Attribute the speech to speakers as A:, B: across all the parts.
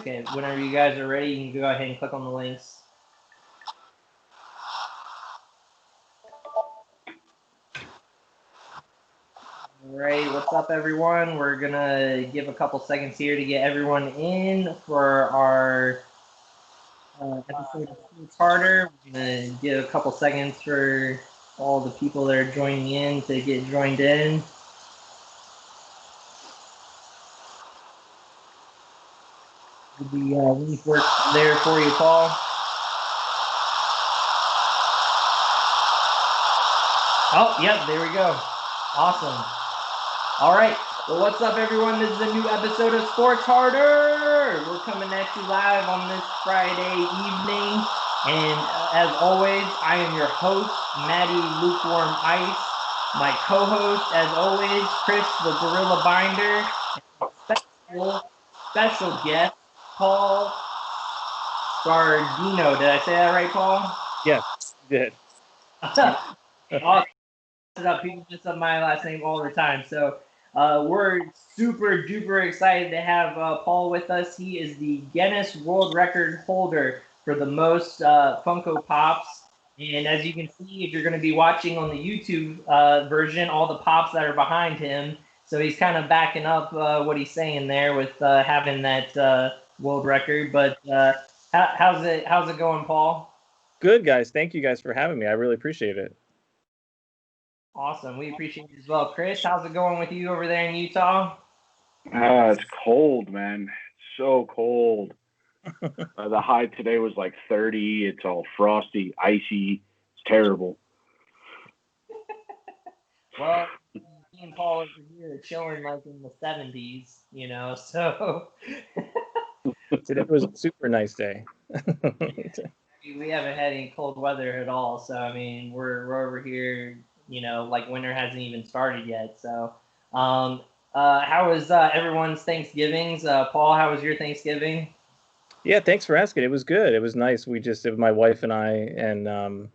A: Okay, whenever you guys are ready, you can go ahead and click on the links. All right, what's up, everyone? We're gonna give a couple seconds here to get everyone in for our episode of Sports Harder. We're gonna give a couple seconds for all the people that are joining in to get joined in. The link work there for you, Paul. Oh, yep, there we go. Awesome. All right. Well, what's up, everyone? This is a new episode of Sports Harder. We're coming at you live on this Friday evening. And as always, I am your host, Maddie Lukewarm Ice. My co-host, as always, Chris the Gorilla Binder. And special guest, Paul Scardino. Did I say that right, Paul?
B: Yes, you did.
A: Awesome. People mess up my last name all the time. So we're super duper excited to have Paul with us. He is the Guinness World Record holder for the most Funko Pops. And as you can see, if you're going to be watching on the YouTube version, all the pops that are behind him. So he's kind of backing up what he's saying there with having that world record. But how's it going, Paul?
B: Good, guys. Thank you guys for having me. I really appreciate it.
A: Awesome. We appreciate it as well. Chris, how's it going with you over there in Utah?
C: It's cold, man. It's so cold. The high today was like 30. It's all frosty, icy. It's terrible.
A: Well, me and Paul over here are chilling like in the 70s, you know, so.
B: Today was a super nice day.
A: We haven't had any cold weather at all, so I mean, we're over here, you know, like winter hasn't even started yet. So, how was everyone's Thanksgivings? Paul, how was your Thanksgiving?
B: Yeah, thanks for asking. It was good. It was nice. It was my wife and I, and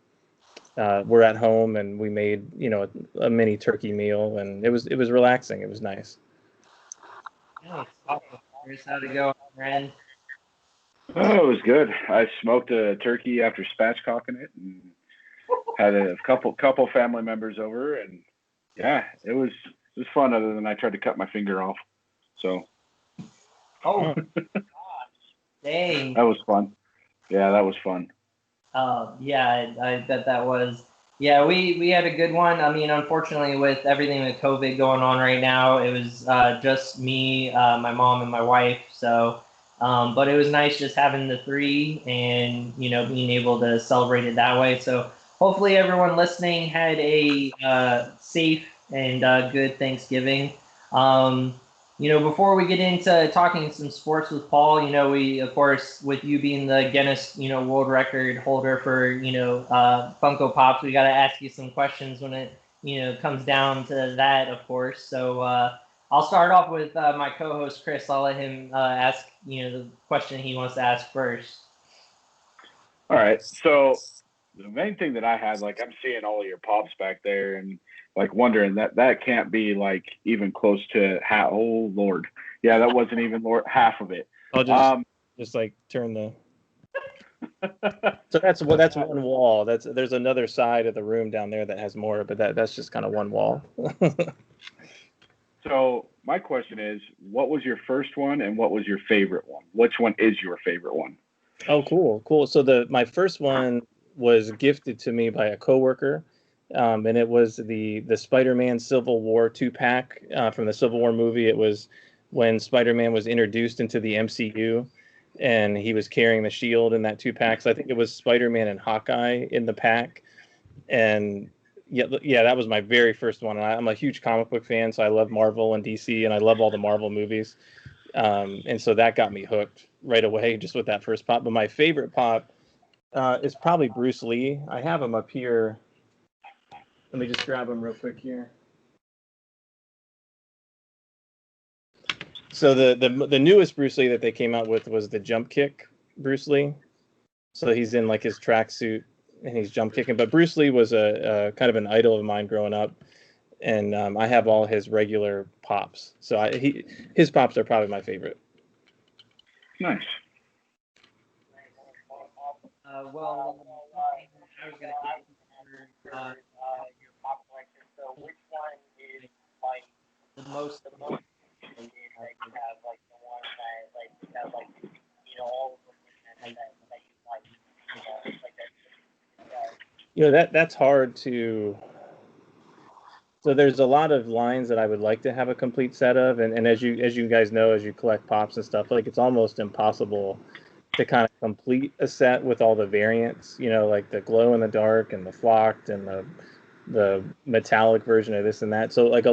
B: we're at home, and we made, you know, a mini turkey meal, and it was relaxing. It was nice.
A: Nice. Awesome. Chris, how'd it go, friend?
C: Oh, it was good. I smoked a turkey after spatchcocking it, and had a couple family members over, and yeah, it was fun. Other than I tried to cut my finger off, so.
A: Oh, gosh, dang.
C: That was fun. Yeah, that was fun.
A: Yeah, I bet that was. Yeah, we had a good one. I mean, unfortunately, with everything with COVID going on right now, it was just me, my mom, and my wife. So, but it was nice just having the three and, you know, being able to celebrate it that way. So hopefully everyone listening had a safe and good Thanksgiving. You know, before we get into talking some sports with Paul, you know, we, of course, with you being the Guinness, you know, world record holder for, you know, Funko Pops, we got to ask you some questions when it, you know, comes down to that, of course. So I'll start off with my co-host, Chris. I'll let him ask, you know, the question he wants to ask first.
C: All right. So the main thing that I had, like, I'm seeing all of your pops back there, and like wondering that can't be like even close to half. Oh Lord, yeah, that wasn't even half of it.
B: I'll just like turn the. So that's one wall. There's another side of the room down there that has more, but that's just kind of one wall.
C: So my question is, what was your first one, and what was your favorite one? Which one is your favorite one?
B: Oh, cool. So my first one was gifted to me by a coworker. And it was the Spider-Man Civil War 2-pack from the Civil War movie. It was when Spider-Man was introduced into the MCU, and he was carrying the shield in that 2-pack. So I think it was Spider-Man and Hawkeye in the pack. And yeah, that was my very first one. And I'm a huge comic book fan, so I love Marvel and DC, and I love all the Marvel movies. And so that got me hooked right away just with that first pop. But my favorite pop is probably Bruce Lee. I have him up here. Let me just grab them real quick here. So the newest Bruce Lee that they came out with was the jump kick Bruce Lee. So he's in like his tracksuit and he's jump kicking. But Bruce Lee was a kind of an idol of mine growing up, and I have all his regular pops. So his pops are probably my favorite.
C: Nice.
A: Well, I was going to your pop collection. So which one is like the most that you have, like the one that like you have like all of them that you like that.
B: That's hard to. So there's a lot of lines that I would like to have a complete set of, and as you guys know, as you collect pops and stuff, like it's almost impossible to kind of complete a set with all the variants, like the glow in the dark and the flocked and the metallic version of this and that. So like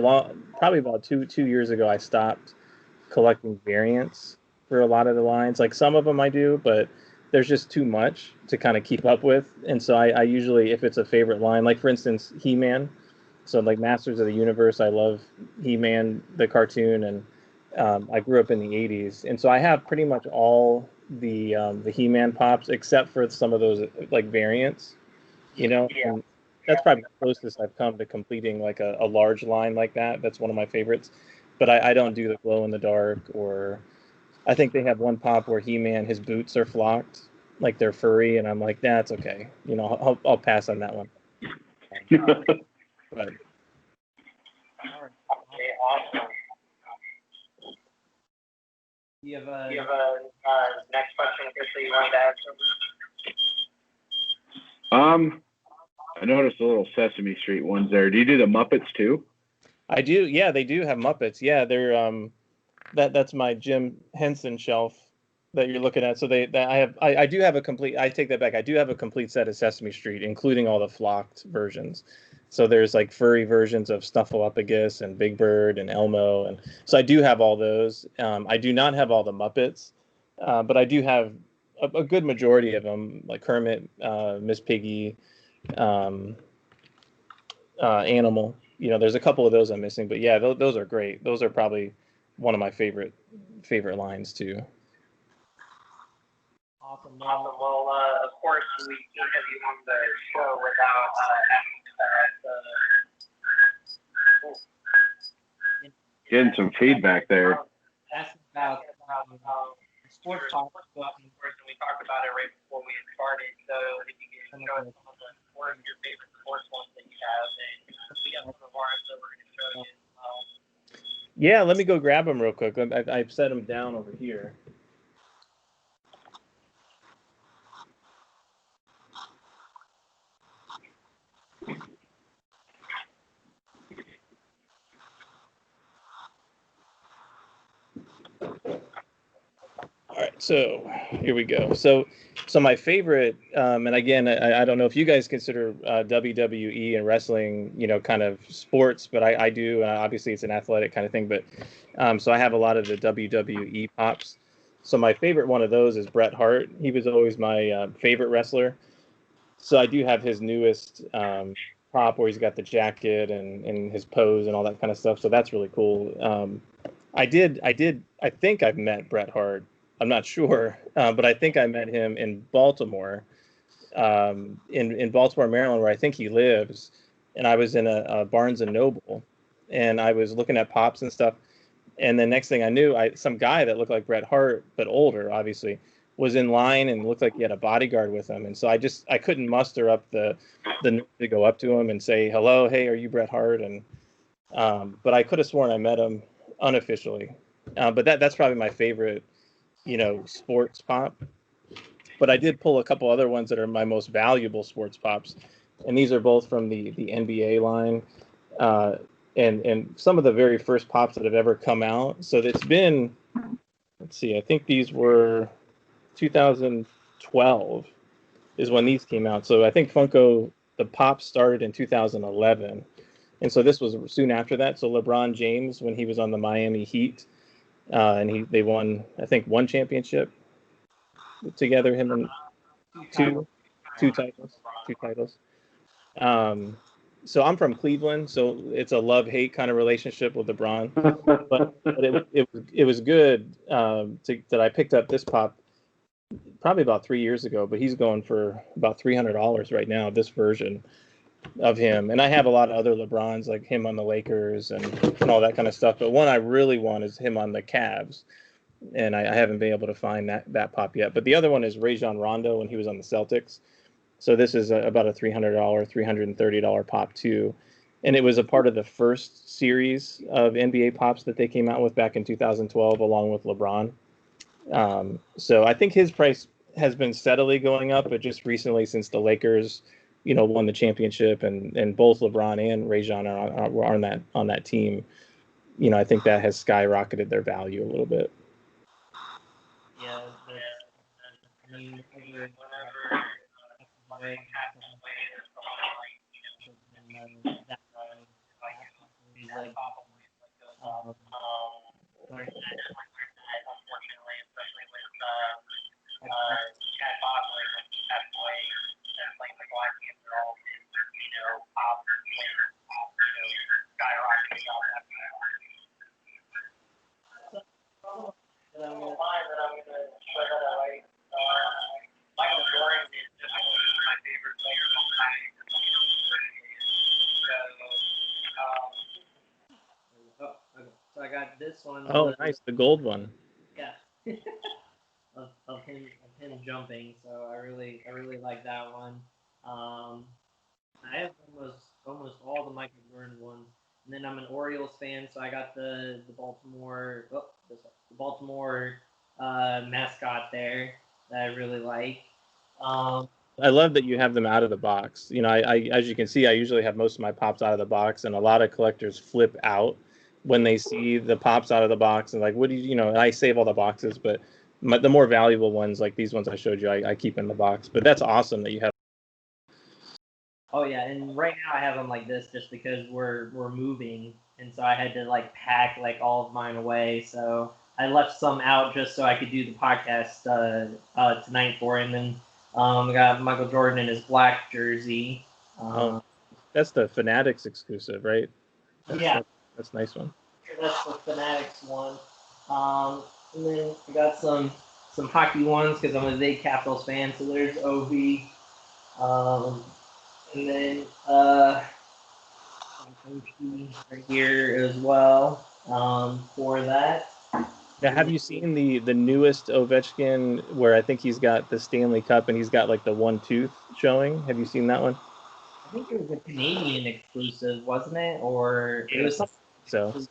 B: probably about two years ago, I stopped collecting variants for a lot of the lines. Like some of them I do, but there's just too much to kind of keep up with. And so I usually, if it's a favorite line, like for instance, He-Man. So like Masters of the Universe, I love He-Man, the cartoon, and I grew up in the 80s. And so I have pretty much all the He-Man pops except for some of those like variants,
A: Yeah.
B: And that's probably the closest I've come to completing like a large line like that. That's one of my favorites. But I don't do the glow in the dark, or I think they have one pop where He-Man, his boots are flocked, like they're furry, and I'm like, that's okay. I'll pass on that one. But
A: okay, awesome. You have a next question officially you wanted to ask?
C: I noticed a little Sesame Street ones there. Do you do the Muppets too?
B: I do. Yeah, they do have Muppets. Yeah, they're that's my Jim Henson shelf that you're looking at. So I do have a complete. I take that back. I do have a complete set of Sesame Street, including all the flocked versions. So there's like furry versions of Snuffleupagus and Big Bird and Elmo, and so I do have all those. I do not have all the Muppets, but I do have a good majority of them, like Kermit, Miss Piggy, Animal. There's a couple of those I'm missing, but yeah, those are great. Those are probably one of my favorite lines too.
A: Awesome. Well, of course, we can't have you on the show without
C: getting some feedback there.
A: Asking about sports talk, and we talked about it right before we started. So if you can show us some of your favorite sports ones that you have, and we have some of ours that we're going to show you as well.
B: Yeah, let me go grab them real quick. I've set them down over here. All right, so here we go. So my favorite, and again, I don't know if you guys consider WWE and wrestling, kind of sports, but I do. Obviously, it's an athletic kind of thing. But so I have a lot of the WWE pops. So my favorite one of those is Bret Hart. He was always my favorite wrestler. So I do have his newest pop where he's got the jacket and his pose and all that kind of stuff. So that's really cool. I think I've met Bret Hart. I'm not sure, but I think I met him in Baltimore, in Baltimore, Maryland, where I think he lives. And I was in a Barnes and Noble, and I was looking at pops and stuff. And the next thing I knew, some guy that looked like Bret Hart, but older, obviously, was in line and looked like he had a bodyguard with him. And so I couldn't muster up the nerve to go up to him and say, hello, hey, are you Bret Hart? And but I could have sworn I met him unofficially. But that's probably my favorite, sports pop. But I did pull a couple other ones that are my most valuable sports pops, and these are both from the NBA line, and some of the very first pops that have ever come out. So it's been, let's see, I think these were 2012 is when these came out. So I think Funko, the pops started in 2011, and so this was soon after that. So LeBron James, when he was on the Miami Heat, and they won, I think, one championship together, him and two titles. So I'm from Cleveland, so it's a love-hate kind of relationship with LeBron. but it was good that I picked up this pop probably about 3 years ago, but he's going for about $300 right now, this version of him. And I have a lot of other LeBrons, like him on the Lakers and all that kind of stuff. But one I really want is him on the Cavs. and I haven't been able to find that pop yet. But the other one is Rajon Rondo when he was on the Celtics. So this is about a $300, $330 pop too, and it was a part of the first series of NBA pops that they came out with back in 2012, along with LeBron. So I think his price has been steadily going up, but just recently, since the Lakers, won the championship, and both LeBron and Rajon are on that team, I think that has skyrocketed their value a little bit.
A: Yeah, I mean, whenever away, that he's like, sorry, oh, okay. So I got this one.
B: Oh, nice, the gold one.
A: Yeah. of him jumping. So I really like that one. I have almost all the Michael Jordan ones. And then I'm an Orioles fan, so I got the Baltimore mascot there that I really like.
B: I love that you have them out of the box. I as you can see, I usually have most of my pops out of the box, and a lot of collectors flip out when they see the pops out of the box and like, what do and I save all the boxes, but the more valuable ones, like these ones I showed you, I keep in the box. But that's awesome that you have.
A: Oh yeah, and right now I have them like this just because we're moving, and so I had to like pack like all of mine away. So I left some out just so I could do the podcast tonight for him. And I got Michael Jordan in his black jersey.
B: That's the Fanatics exclusive, right? That's a nice one.
A: That's the Fanatics one. And then I got some hockey ones because I'm a big Capitals fan. So there's OV. And then right here as well for that.
B: Now, have you seen the newest Ovechkin where I think he's got the Stanley Cup and he's got like the one tooth showing? Have you seen that one?
A: I think it was a Canadian exclusive, wasn't it? Or it was something.
B: So.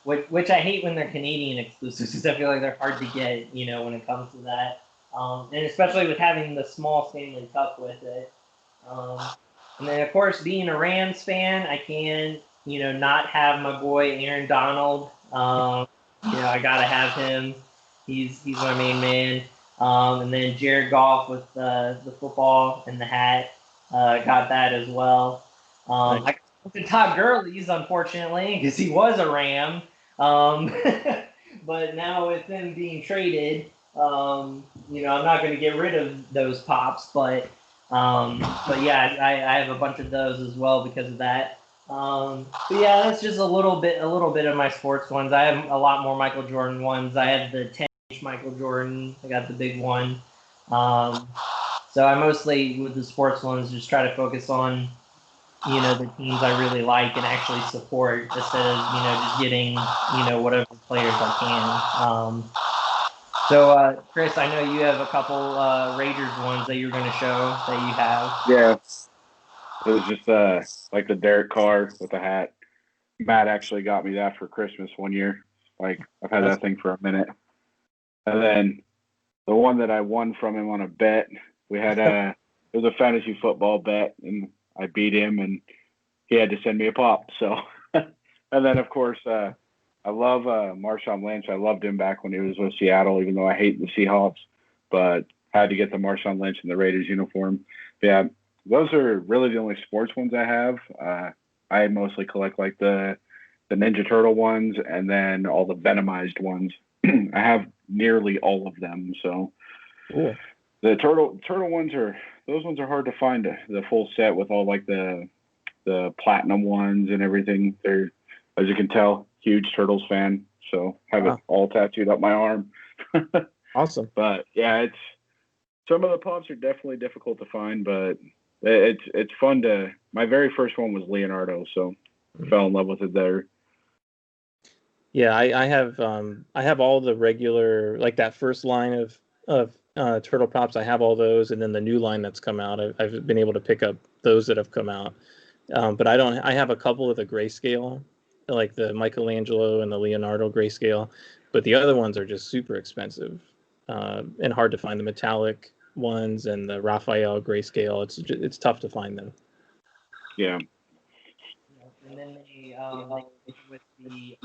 A: Which I hate when they're Canadian exclusives because I feel like they're hard to get, when it comes to that. And especially with having the small Stanley Cup with it. And then, of course, being a Rams fan, I can't, not have my boy Aaron Donald. I got to have him. He's my main man. And then Jared Goff with the football and the hat. Got that as well. I got the Todd Gurley's, unfortunately, because he was a Ram. But now with him being traded, I'm not going to get rid of those pops. But yeah, I have a bunch of those as well because of that. But yeah, that's just a little bit of my sports ones. I have a lot more Michael Jordan ones. I have the 10-inch Michael Jordan. I got the big one. So I mostly, with the sports ones, just try to focus on, the teams I really like and actually support instead of, just getting, whatever players I can. So, Chris, I know you have a couple Raiders ones that you're going to show that you have.
C: Yeah. It was just like the Derek Carr with the hat. Matt actually got me that for Christmas one year. Like, I've had that thing for a minute. And then the one that I won from him on a bet, we had it was a fantasy football bet, and I beat him, and he had to send me a pop. So, and then, of course, I love Marshawn Lynch. I loved him back when he was with Seattle, even though I hate the Seahawks, but had to get the Marshawn Lynch in the Raiders uniform. But yeah, those are really the only sports ones I have. I mostly collect like the Ninja Turtle ones and then all the Venomized ones. I have nearly all of them. So
B: cool.
C: The turtle ones those ones are hard to find the full set with all like the platinum ones and everything. They're, as you can tell, huge Turtles fan. So have it all tattooed up my arm.
B: Awesome.
C: But yeah, some of the pops are definitely difficult to find, but it's fun to. My very first one was Leonardo, so I fell in love with it there.
B: Yeah, I have all the regular, like that first line of turtle props. I have all those, and then the new line that's come out. I've been able to pick up those that have come out. But I don't. I have a couple of the grayscale, like the Michelangelo and the Leonardo grayscale, but the other ones are just super expensive and hard to find. The metallic ones and the Raphael grayscale. It's tough to find them.
C: Yeah.
A: And then they with the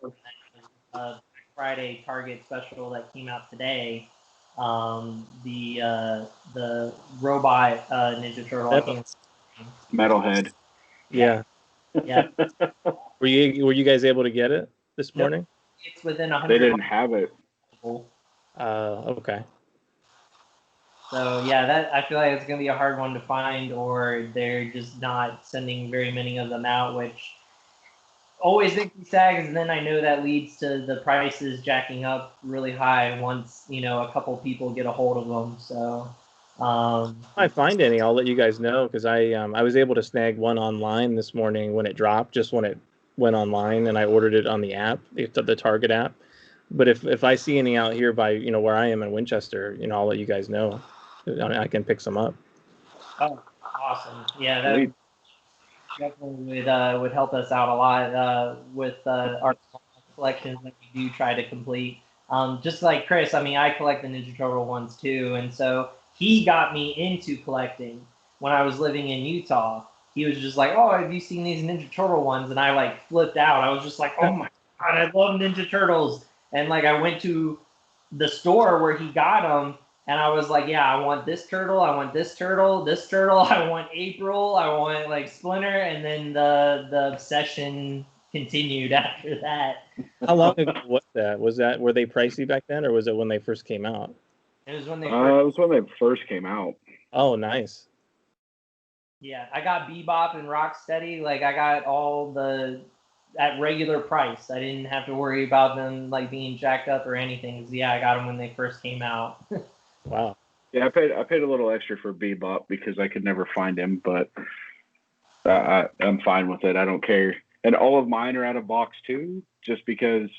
A: Black Friday Target special that came out today. The robot Ninja Turtle.
C: Metalhead.
B: Yeah.
A: Yeah.
B: Were you guys able to get it this morning?
A: It's within 100.
C: They didn't have it.
B: Okay.
A: So yeah, that I feel like it's gonna be a hard one to find, or they're just not sending very many of them out, which always makes me sad, because then I know that leads to the prices jacking up really high once a couple people get a hold of them. So
B: if I find any, I'll let you guys know, because I was able to snag one online this morning when it dropped, just when it went online, and I ordered it on the app, the Target app. But if I see any out here by where I am in Winchester, I'll let you guys know. I can pick some up.
A: Oh, awesome! Yeah, that definitely would help us out a lot with our collections that we do try to complete. Just like Chris, I mean, I collect the Ninja Turtle ones too, and so he got me into collecting when I was living in Utah. He was just like, "Oh, have you seen these Ninja Turtle ones?" And I like flipped out. I was just like, "Oh my god, I love Ninja Turtles!" And like I went to the store where he got them, and I was like, "Yeah, I want this turtle. I want this turtle. This turtle. I want April. I want like Splinter." And then the obsession continued after that.
B: How long ago was that? Were they pricey back then, or was it when they first came out?
A: It was when they
C: It was when they first came out.
B: Oh, nice.
A: Yeah, I got Bebop and Rocksteady. Like I got all the at regular price. I didn't have to worry about them like being jacked up or anything. Yeah, I got them when they first came out.
B: Wow.
C: Yeah, I paid a little extra for Bebop because I could never find him, but I'm fine with it. I don't care. And all of mine are out of box too, just because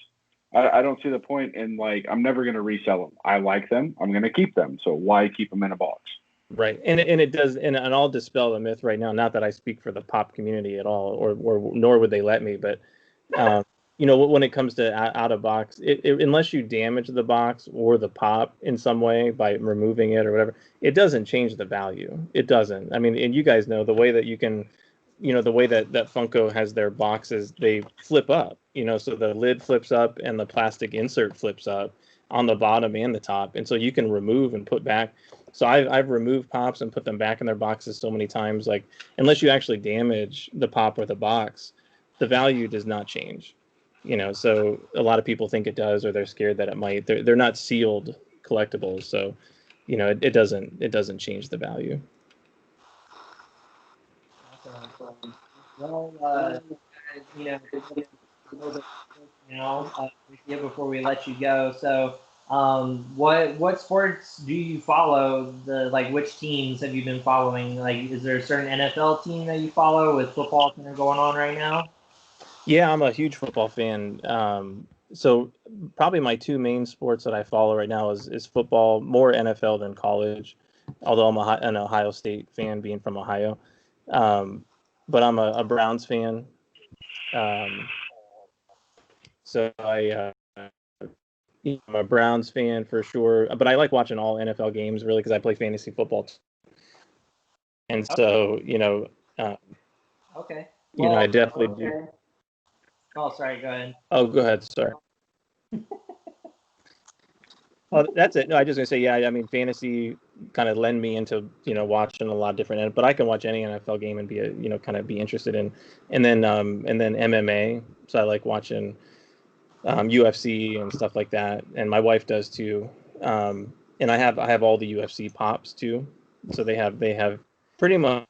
C: I don't see the point in, like, I'm never going to resell them. I like them. I'm going to keep them. So why keep them in a box?
B: Right. And it does, and I'll dispel the myth right now. Not that I speak for the pop community at all, or nor would they let me, but when it comes to out of box, unless you damage the box or the pop in some way by removing it or whatever, it doesn't change the value. It doesn't. I mean, and you guys know the way that you can, the way that Funko has their boxes, they flip up, so the lid flips up and the plastic insert flips up on the bottom and the top. And so you can remove and put back. So I've removed pops and put them back in their boxes so many times. Like, unless you actually damage the pop or the box, the value does not change. So a lot of people think it does, or they're scared that it might. They're not sealed collectibles, so it doesn't change the value.
A: Well, before we let you go. So, what sports do you follow? Which teams have you been following? Like, is there a certain NFL team that you follow with football kind of going on right now?
B: Yeah, I'm a huge football fan. So probably my two main sports that I follow right now is football, more NFL than college. Although I'm an Ohio State fan, being from Ohio. But I'm a Browns fan. So I'm a Browns fan for sure. But I like watching all NFL games, really, because I play fantasy football. And so,
A: okay.
B: I definitely do.
A: Oh, sorry. Go ahead.
B: Oh, go ahead. Sorry. Oh, that's it. No, I just gonna say, yeah. I mean, fantasy kind of lend me into watching a lot of different, but I can watch any NFL game and be kind of be interested in, and then MMA. So I like watching UFC and stuff like that, and my wife does too. And I have all the UFC pops too. So they have pretty much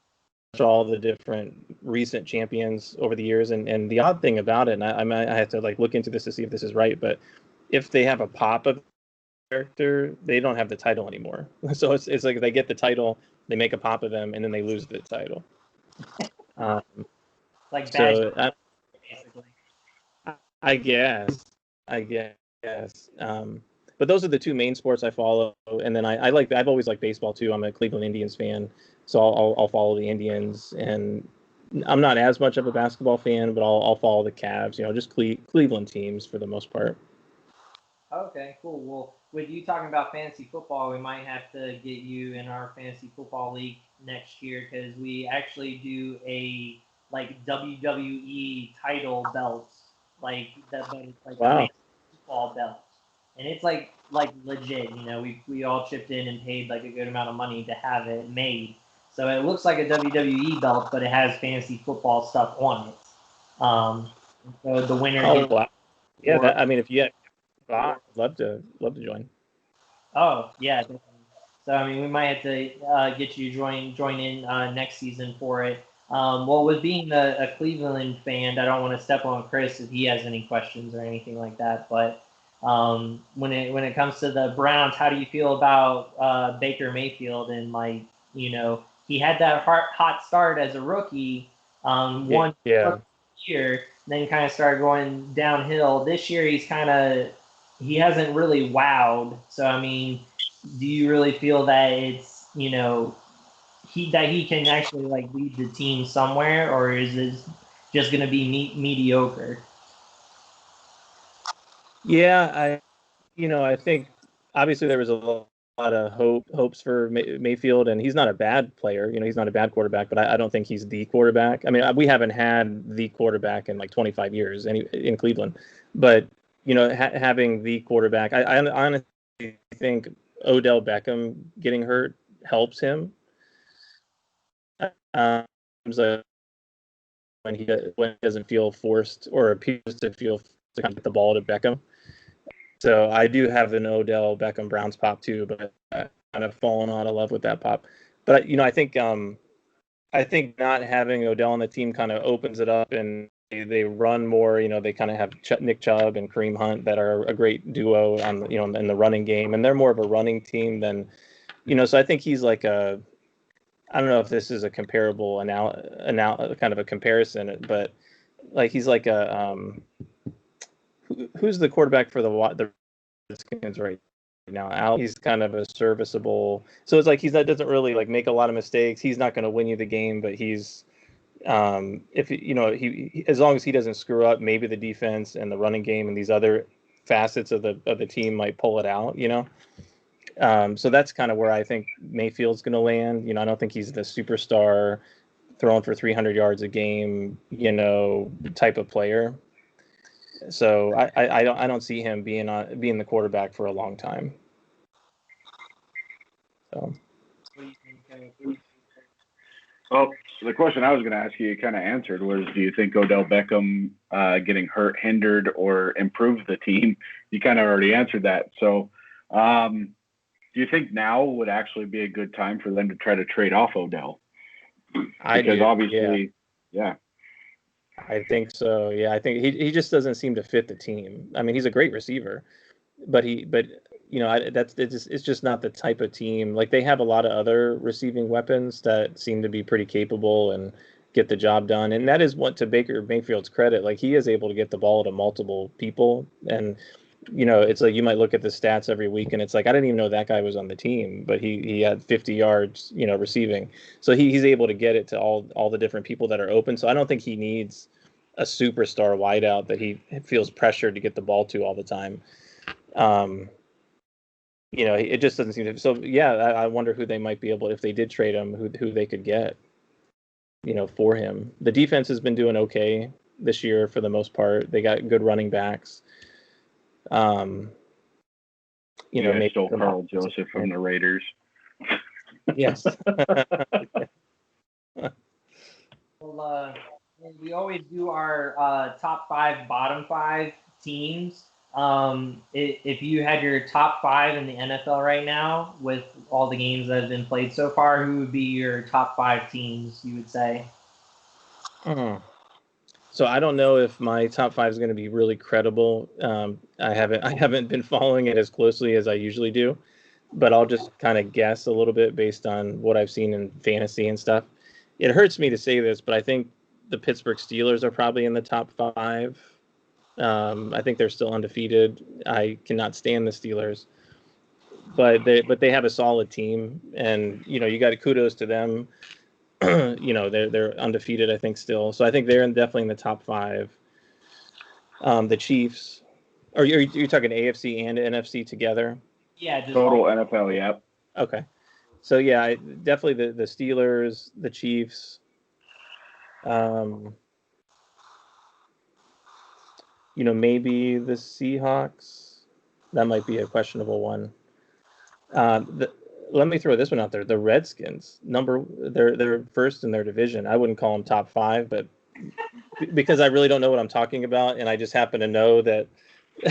B: all the different recent champions over the years. And the odd thing about it, and I have to look into this to see if this is right, but if they have a pop of character, they don't have the title anymore. So it's like they get the title, they make a pop of them, and then they lose the title.
A: Like bad, basically.
B: I guess. I guess. But those are the two main sports I follow, and then I've always liked baseball too. I'm a Cleveland Indians fan, so I'll follow the Indians, and I'm not as much of a basketball fan, but I'll follow the Cavs. Just Cleveland teams for the most part.
A: Okay, cool. Well, with you talking about fantasy football, we might have to get you in our fantasy football league next year because we actually do a like WWE title belts, like that, like
B: Wow.
A: fantasy football belts, and it's like legit. We all chipped in and paid like a good amount of money to have it made. So it looks like a WWE belt, but it has fantasy football stuff on it. So the winner gets.
B: Wow. Yeah, if you I'd love to join.
A: Oh yeah, definitely. So we might have to get you join in next season for it. Well, with being a Cleveland fan, I don't want to step on Chris if he has any questions or anything like that. But when it comes to the Browns, how do you feel about Baker Mayfield and he had that hot start as a rookie, one year, then kind of started going downhill. This year he hasn't really wowed. So do you really feel that it's he can actually lead the team somewhere, or is it just going to be mediocre?
B: Yeah, I think obviously there was a lot of hopes for Mayfield, and he's not a bad player. He's not a bad quarterback, but I don't think he's the quarterback. We haven't had the quarterback in like 25 years in Cleveland, but having the quarterback, I honestly think Odell Beckham getting hurt helps him. So when he doesn't feel forced or appears to feel to kind of get the ball to Beckham. So I do have an Odell Beckham Browns pop too, but I've kind of fallen out of love with that pop. But I think not having Odell on the team kind of opens it up, and they run more. They kind of have Nick Chubb and Kareem Hunt that are a great duo on in the running game, and they're more of a running team than So I think he's like I don't know if this is a comparable kind of a comparison, but he's like a who's the quarterback for the Redskins right now? He's kind of a serviceable. So it's like doesn't really make a lot of mistakes. He's not going to win you the game, but he's if he as long as he doesn't screw up, maybe the defense and the running game and these other facets of the team might pull it out. So that's kind of where I think Mayfield's going to land. I don't think he's the superstar throwing for 300 yards a game, type of player. So I don't see him being the quarterback for a long time. So.
C: Well, the question I was going to ask you kind of answered was, do you think Odell Beckham getting hurt hindered or improved the team? You kind of already answered that. So do you think now would actually be a good time for them to try to trade off Odell? Because obviously, yeah.
B: I think so. Yeah, I think he just doesn't seem to fit the team. He's a great receiver, but it's just not the type of team. They have a lot of other receiving weapons that seem to be pretty capable and get the job done. And that is what, to Baker Mayfield's credit, he is able to get the ball to multiple people. And it's like you might look at the stats every week and it's like, I didn't even know that guy was on the team, but he had 50 yards, receiving. So he's able to get it to all the different people that are open. So I don't think he needs a superstar wideout that he feels pressured to get the ball to all the time. It just doesn't seem to. So yeah, I wonder who they might be able, if they did trade him, who they could get, for him. The defense has been doing okay this year for the most part. They got good running backs.
C: Maybe stole Carl Joseph from the Raiders.
B: Yes.
A: Well, we always do our top 5, bottom 5 teams. If you had your top 5 in the NFL right now with all the games that have been played so far, who would be your top 5 teams, you would say?
B: So I don't know if my top 5 is going to be really credible. I haven't been following it as closely as I usually do, but I'll just kind of guess a little bit based on what I've seen in fantasy and stuff. It hurts me to say this, but I think the Pittsburgh Steelers are probably in the top 5. I think they're still undefeated. I cannot stand the Steelers, but they have a solid team, and you got kudos to them. They're undefeated, I think, still. So I think they're definitely in the top 5. The Chiefs. Are you talking AFC and NFC together?
A: Yeah, just
C: total NFL. Yep.
B: Okay. So yeah, definitely the Steelers, the Chiefs. Maybe the Seahawks. That might be a questionable one. Let me throw this one out there. The Redskins, they're first in their division. I wouldn't call them top 5, but because I really don't know what I'm talking about, and I just happen to know that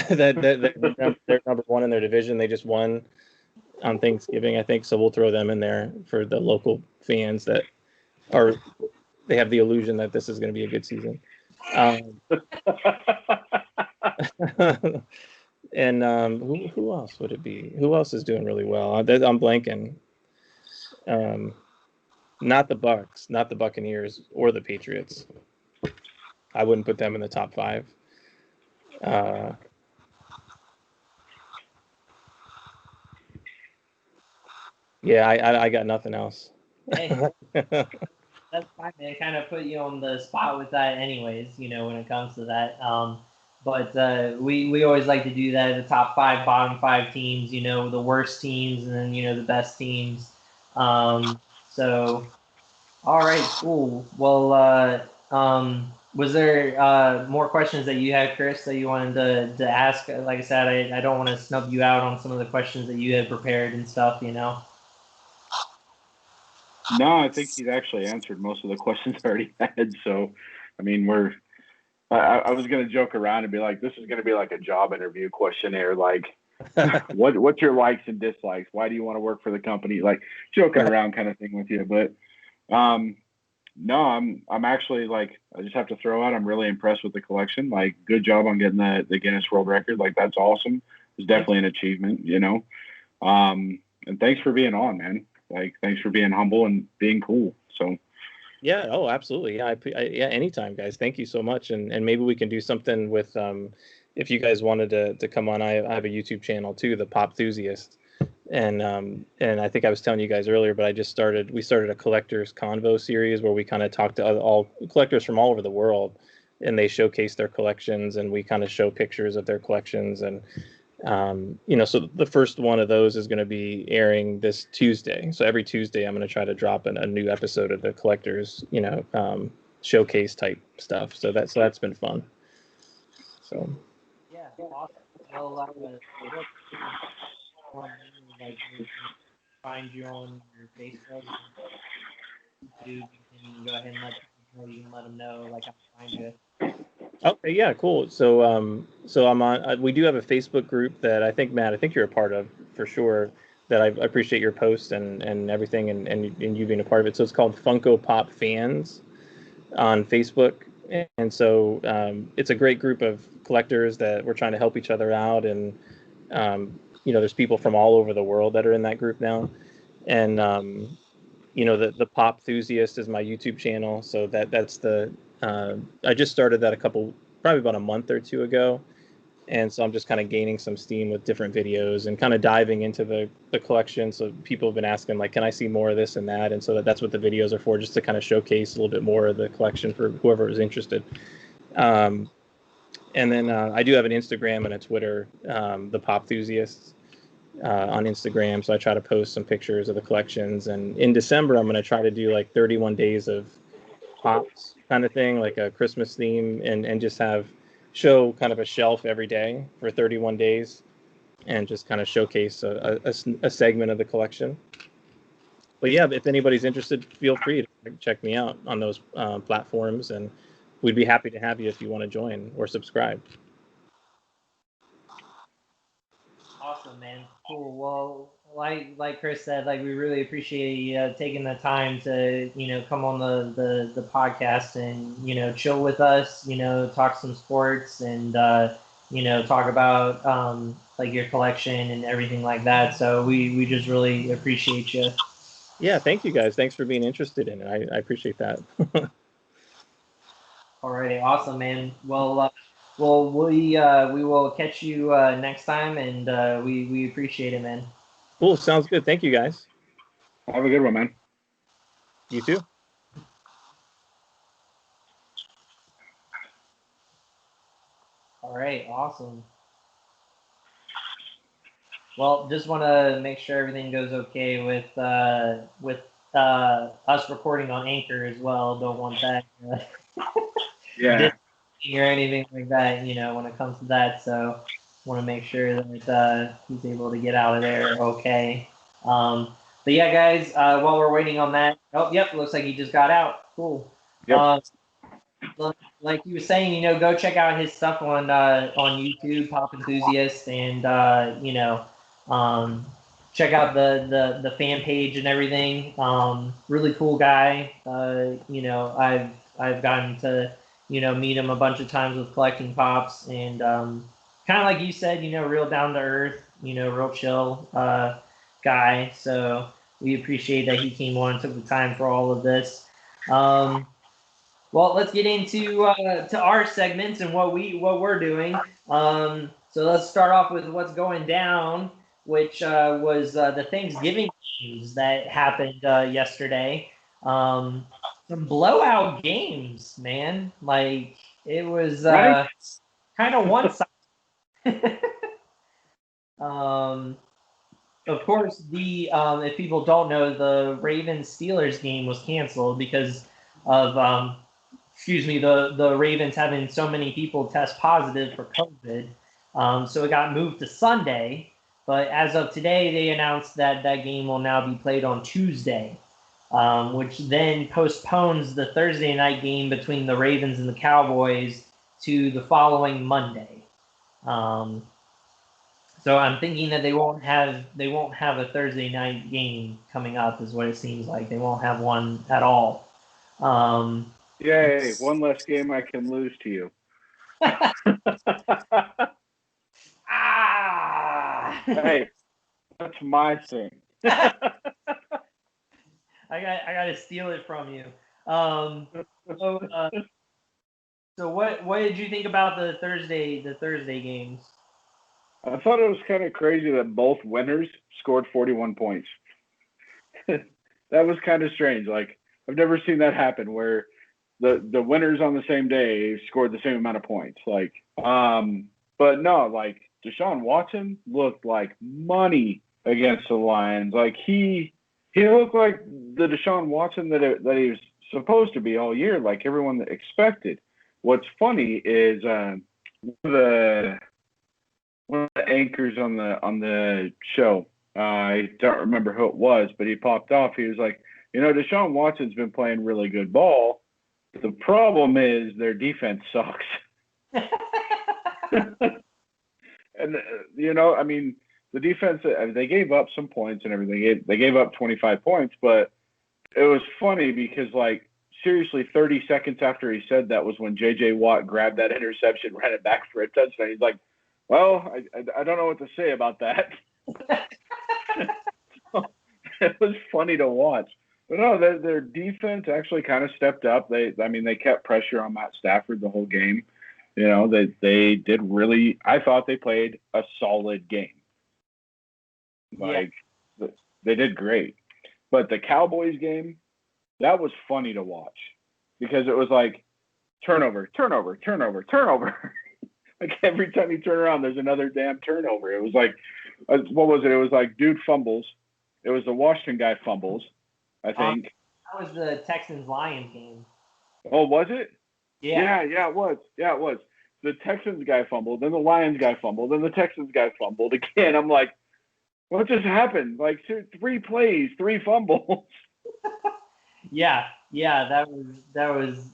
B: they're number 1 in their division. They just won on Thanksgiving, I think. So we'll throw them in there for the local fans that they have the illusion that this is going to be a good season. And who else would it be? Who else is doing really well? I'm blanking. Not the Bucks, not the Buccaneers, or the Patriots. I wouldn't put them in the top 5. Yeah, I got nothing else.
A: Hey, that's fine, man. Kind of put you on the spot with that, anyways. When it comes to that. But we always like to do that. The top 5, bottom 5 teams. The worst teams, and then the best teams. So, all right, cool. Well, was there more questions that you had, Chris, that you wanted to ask? Like I said, I don't want to snub you out on some of the questions that you had prepared and stuff.
C: No, I think he's actually answered most of the questions I already had. So, I mean, I was going to joke around and be like, this is going to be like a job interview questionnaire. Like, what's your likes and dislikes? Why do you want to work for the company? Like, joking around kind of thing with you. But, no, I'm actually, like, I just have to throw out, I'm really impressed with the collection. Like, good job on getting the Guinness World Record. Like, that's awesome. It's definitely an achievement, and thanks for being on, man. Like, thanks for being humble and being cool. So,
B: yeah, oh, absolutely. Yeah, yeah, anytime, guys. Thank you so much. And maybe we can do something with, if you guys wanted to come on, I have a YouTube channel too, the Pop Enthusiast. And I think I was telling you guys earlier, but we started a collectors convo series where we kind of talk to all collectors from all over the world, and they showcase their collections, and we kind of show pictures of their collections. And so the first one of those is going to be airing this Tuesday. So every Tuesday, I'm going to try to drop a new episode of the collectors, showcase type stuff. So that's been fun. So.
A: Yeah, awesome. Well, like find you on your Facebook, YouTube. You can go ahead and let people know. You can let them know like how to find you.
B: Okay, yeah, cool. So I'm on. We do have a Facebook group that I think, Matt, I think you're a part of for sure. That I appreciate your posts and everything, and you being a part of it. So it's called Funko Pop Fans on Facebook, and so it's a great group of collectors that we're trying to help each other out, and there's people from all over the world that are in that group now, and the Pop Enthusiast is my YouTube channel, so that's the I just started that probably about a month or 2 ago, and so I'm just kind of gaining some steam with different videos and kind of diving into the collection. So people have been asking, like, can I see more of this and that? And so that's what the videos are for, just to kind of showcase a little bit more of the collection for whoever is interested. And then I do have an Instagram and a Twitter, the Pop Enthusiasts. On Instagram, so I try to post some pictures of the collections. And in December, I'm going to try to do like 31 days of pops kind of thing, like a Christmas theme, and just show kind of a shelf every day for 31 days, and just kind of showcase a segment of the collection. But yeah, if anybody's interested, feel free to check me out on those platforms, and we'd be happy to have you if you want to join or subscribe.
A: Awesome, man. Cool. Well, like Chris said, like we really appreciate you taking the time to come on the podcast and chill with us, talk some sports and talk about like your collection and everything like that. So we just really appreciate you.
B: Yeah, thank you guys. Thanks for being interested in it. I appreciate that.
A: Alrighty, awesome, man. Well, Well, we will catch you next time, and we appreciate it, man.
B: Cool. Sounds good. Thank you, guys.
C: Have a good one, man.
B: You too.
A: All right, awesome. Well, just want to make sure everything goes okay with us recording on Anchor as well. Don't want that
C: Yeah.
A: or anything like that, when it comes to that. So want to make sure that he's able to get out of there okay. But yeah, guys, while we're waiting on that, oh, yep, looks like he just got out. Cool.
C: Yep.
A: Like you were saying, go check out his stuff on YouTube, Pop Enthusiast, and check out the fan page and everything. Really cool guy. I've gotten to meet him a bunch of times with collecting pops, and kind of like you said, real down to earth, real chill guy. So we appreciate that he came on and took the time for all of this. Well, let's get into to our segments and what we're doing. So let's start off with what's going down, which was the Thanksgiving games that happened yesterday. Some blowout games, man. Like it was
C: Right?
A: kind of one-sided. Of course, the if people don't know, the Ravens Steelers game was canceled because of the Ravens having so many people test positive for COVID. So it got moved to Sunday. But as of today, they announced that that game will now be played on Tuesday, which then postpones the Thursday night game between the Ravens and the Cowboys to the following Monday. So I'm thinking that they won't have a Thursday night game coming up, is what it seems like. They won't have one at all.
C: Yay, one less game I can lose to you. Hey, that's my thing.
A: I got to steal it from you. So what did you think about the Thursday games?
C: I thought it was kind of crazy that both winners scored 41 points. That was kind of strange. Like, I've never seen that happen where the winners on the same day scored the same amount of points. Like, but no, like Deshaun Watson looked like money against the Lions. Like he looked like the Deshaun Watson that he was supposed to be all year, like everyone expected. What's funny is one of the anchors on the show. I don't remember who it was, but he popped off. He was like, Deshaun Watson's been playing really good ball. The problem is their defense sucks. And, I mean, the defense, they gave up some points and everything. They gave up 25 points, but it was funny because, like, seriously, 30 seconds after he said that was when J.J. Watt grabbed that interception, ran it back for a touchdown. He's like, well, I don't know what to say about that. It was funny to watch. But no, their defense actually kind of stepped up. They kept pressure on Matt Stafford the whole game. They did really. I thought they played a solid game. Like, yeah. They did great. But the Cowboys game, that was funny to watch because it was like turnover. Like every time you turn around, there's another damn turnover. It was like, what was it? It was like dude fumbles. It was the Washington guy fumbles, I think.
A: That was the Texans-Lions game.
C: Oh, was it?
A: Yeah.
C: Yeah, it was. The Texans guy fumbled, then the Lions guy fumbled, then the Texans guy fumbled again. I'm like, what just happened? Like 3 plays, 3 fumbles.
A: Yeah, that was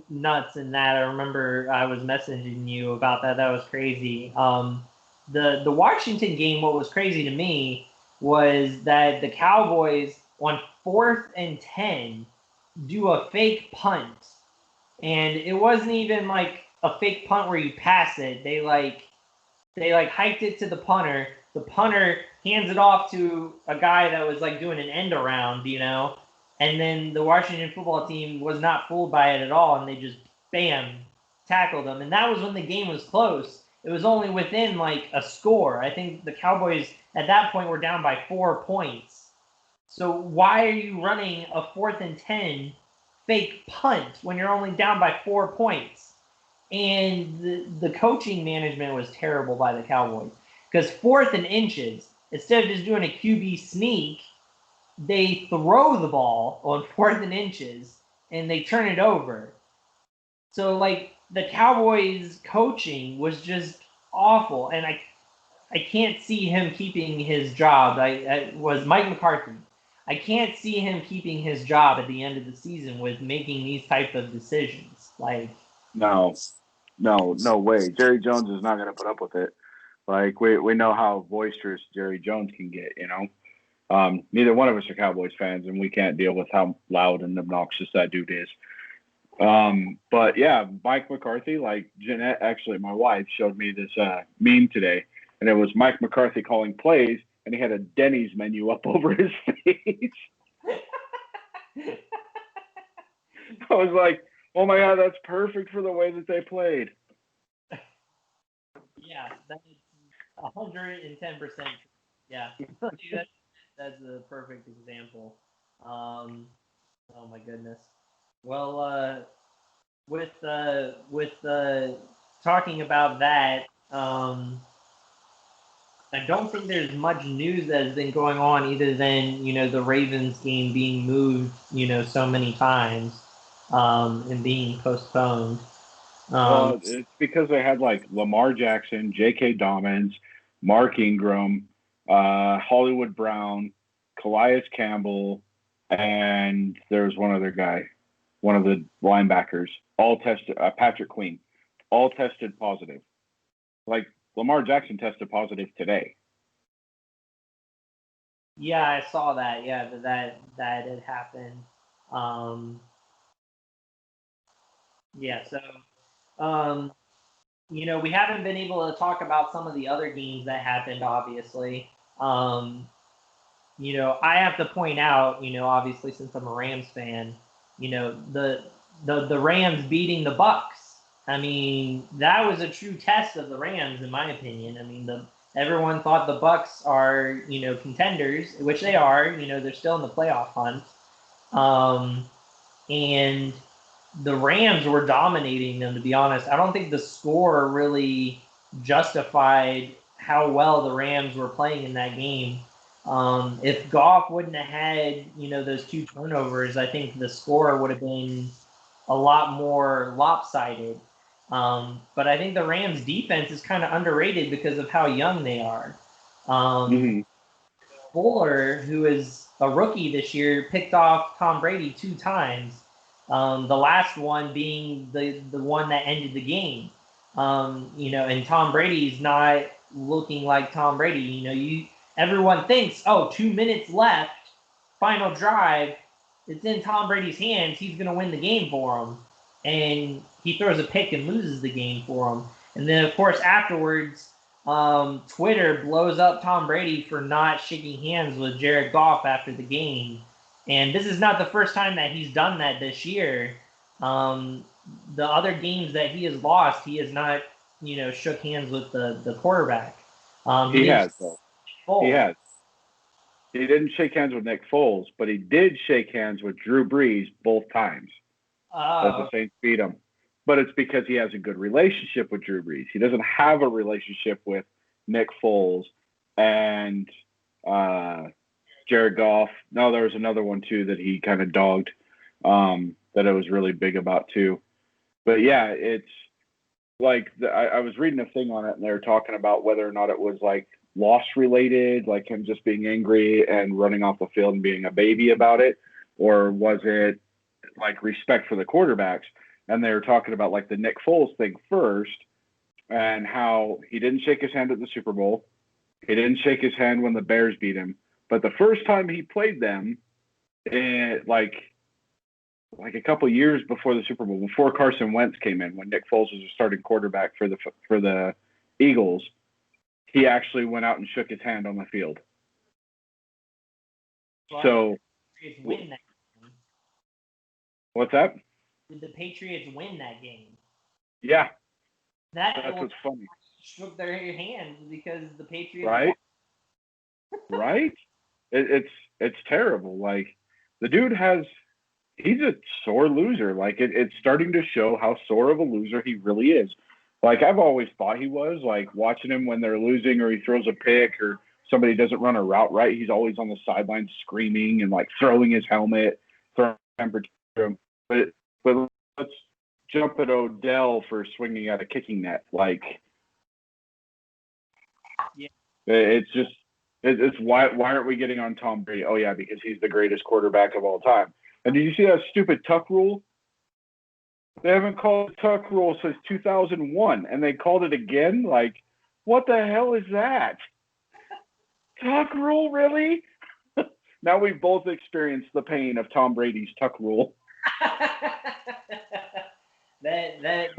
A: nuts in that. I remember I was messaging you about that. That was crazy. The Washington game, what was crazy to me was that the Cowboys on 4th and 10 do a fake punt. And it wasn't even like a fake punt where you pass it. They hiked it to the punter. The punter hands it off to a guy that was like doing an end around, and then the Washington football team was not fooled by it at all, and they just bam tackled him, and that was when the game was close. It was only within like a score. I think the Cowboys at that point were down by 4 points. So why are you running a 4th and 10 fake punt when you're only down by 4 points? And the coaching management was terrible by the Cowboys, because 4th and inches, instead of just doing a QB sneak, they throw the ball on 4th and inches and they turn it over. So like the Cowboys coaching was just awful, and I can't see him keeping his job. I was Mike McCarthy. I can't see him keeping his job at the end of the season with making these type of decisions. Like,
C: No way. Jerry Jones is not going to put up with it. Like we know how boisterous Jerry Jones can get. Neither one of us are Cowboys fans, and we can't deal with how loud and obnoxious that dude is. But yeah, Mike McCarthy, like Jeanette, actually, my wife showed me this meme today, and it was Mike McCarthy calling plays, and he had a Denny's menu up over his face. I was like, oh my God, that's perfect for the way that they played.
A: Yeah, that is 110%. Yeah, that's a perfect example. Oh my goodness. Well, with talking about that, I don't think there's much news that has been going on other than the Ravens game being moved so many times and being postponed.
C: Well, it's because they had like Lamar Jackson, J.K. Dobbins, Mark Ingram, Hollywood Brown, Calais Campbell, and there was one other guy, one of the linebackers, all tested, Patrick Queen, all tested positive. Like Lamar Jackson tested positive today.
A: Yeah, I saw that. Yeah, that had happened. Yeah, so we haven't been able to talk about some of the other games that happened, obviously. I have to point out, obviously since I'm a Rams fan, the Rams beating the Bucks. I mean, that was a true test of the Rams, in my opinion. I mean, everyone thought the Bucks are, contenders, which they are. They're still in the playoff hunt. And the Rams were dominating them, to be honest. I don't think the score really justified how well the Rams were playing in that game. If Goff wouldn't have had, those 2 turnovers, I think the score would have been a lot more lopsided. But I think the Rams defense is kind of underrated because of how young they are. Fuller, who is a rookie this year, picked off Tom Brady 2 times. The last one being the one that ended the game. And Tom Brady's not looking like Tom Brady. Everyone thinks, 2 minutes left, final drive, it's in Tom Brady's hands. He's going to win the game for him. And he throws a pick and loses the game for him. And then, of course, afterwards, Twitter blows up Tom Brady for not shaking hands with Jared Goff after the game. And this is not the first time that he's done that this year. The other games that he has lost, he has not, shook hands with the quarterback.
C: He has, though. He has. He didn't shake hands with Nick Foles, but he did shake hands with Drew Brees both times. That the Saints beat him. But it's because he has a good relationship with Drew Brees. He doesn't have a relationship with Nick Foles and Jared Goff. No, there was another one, too, that he kind of dogged that I was really big about, too. But, yeah, it's like I was reading a thing on it, and they were talking about whether or not it was, like, loss-related, like him just being angry and running off the field and being a baby about it, or was it, like, respect for the quarterbacks? And they were talking about, like, the Nick Foles thing first and how he didn't shake his hand at the Super Bowl. He didn't shake his hand when the Bears beat him. But the first time he played them, like a couple years before the Super Bowl, before Carson Wentz came in, when Nick Foles was a starting quarterback for the Eagles, he actually went out and shook his hand on the field.
A: Well,
C: so,
A: win that game.
C: What's that?
A: Did the Patriots win that game?
C: Yeah,
A: That
C: that's what's funny.
A: shook their hands because the Patriots.
C: Right? Right? It's terrible. Like the dude he's a sore loser. Like it's starting to show how sore of a loser he really is. Like I've always thought he was. Like watching him when they're losing or he throws a pick or somebody doesn't run a route right, he's always on the sideline screaming and like throwing his helmet, throwing temper tantrum. But let's jump at Odell for swinging at a kicking net. Like
A: Yeah.
C: it's just it's why aren't we getting on Tom Brady? Oh yeah, because he's the greatest quarterback of all time. And did you see that stupid tuck rule? They haven't called the tuck rule since 2001, and they called it again. Like, what the hell is that? Tuck rule, really? Now we've both experienced the pain of Tom Brady's tuck rule.
A: That's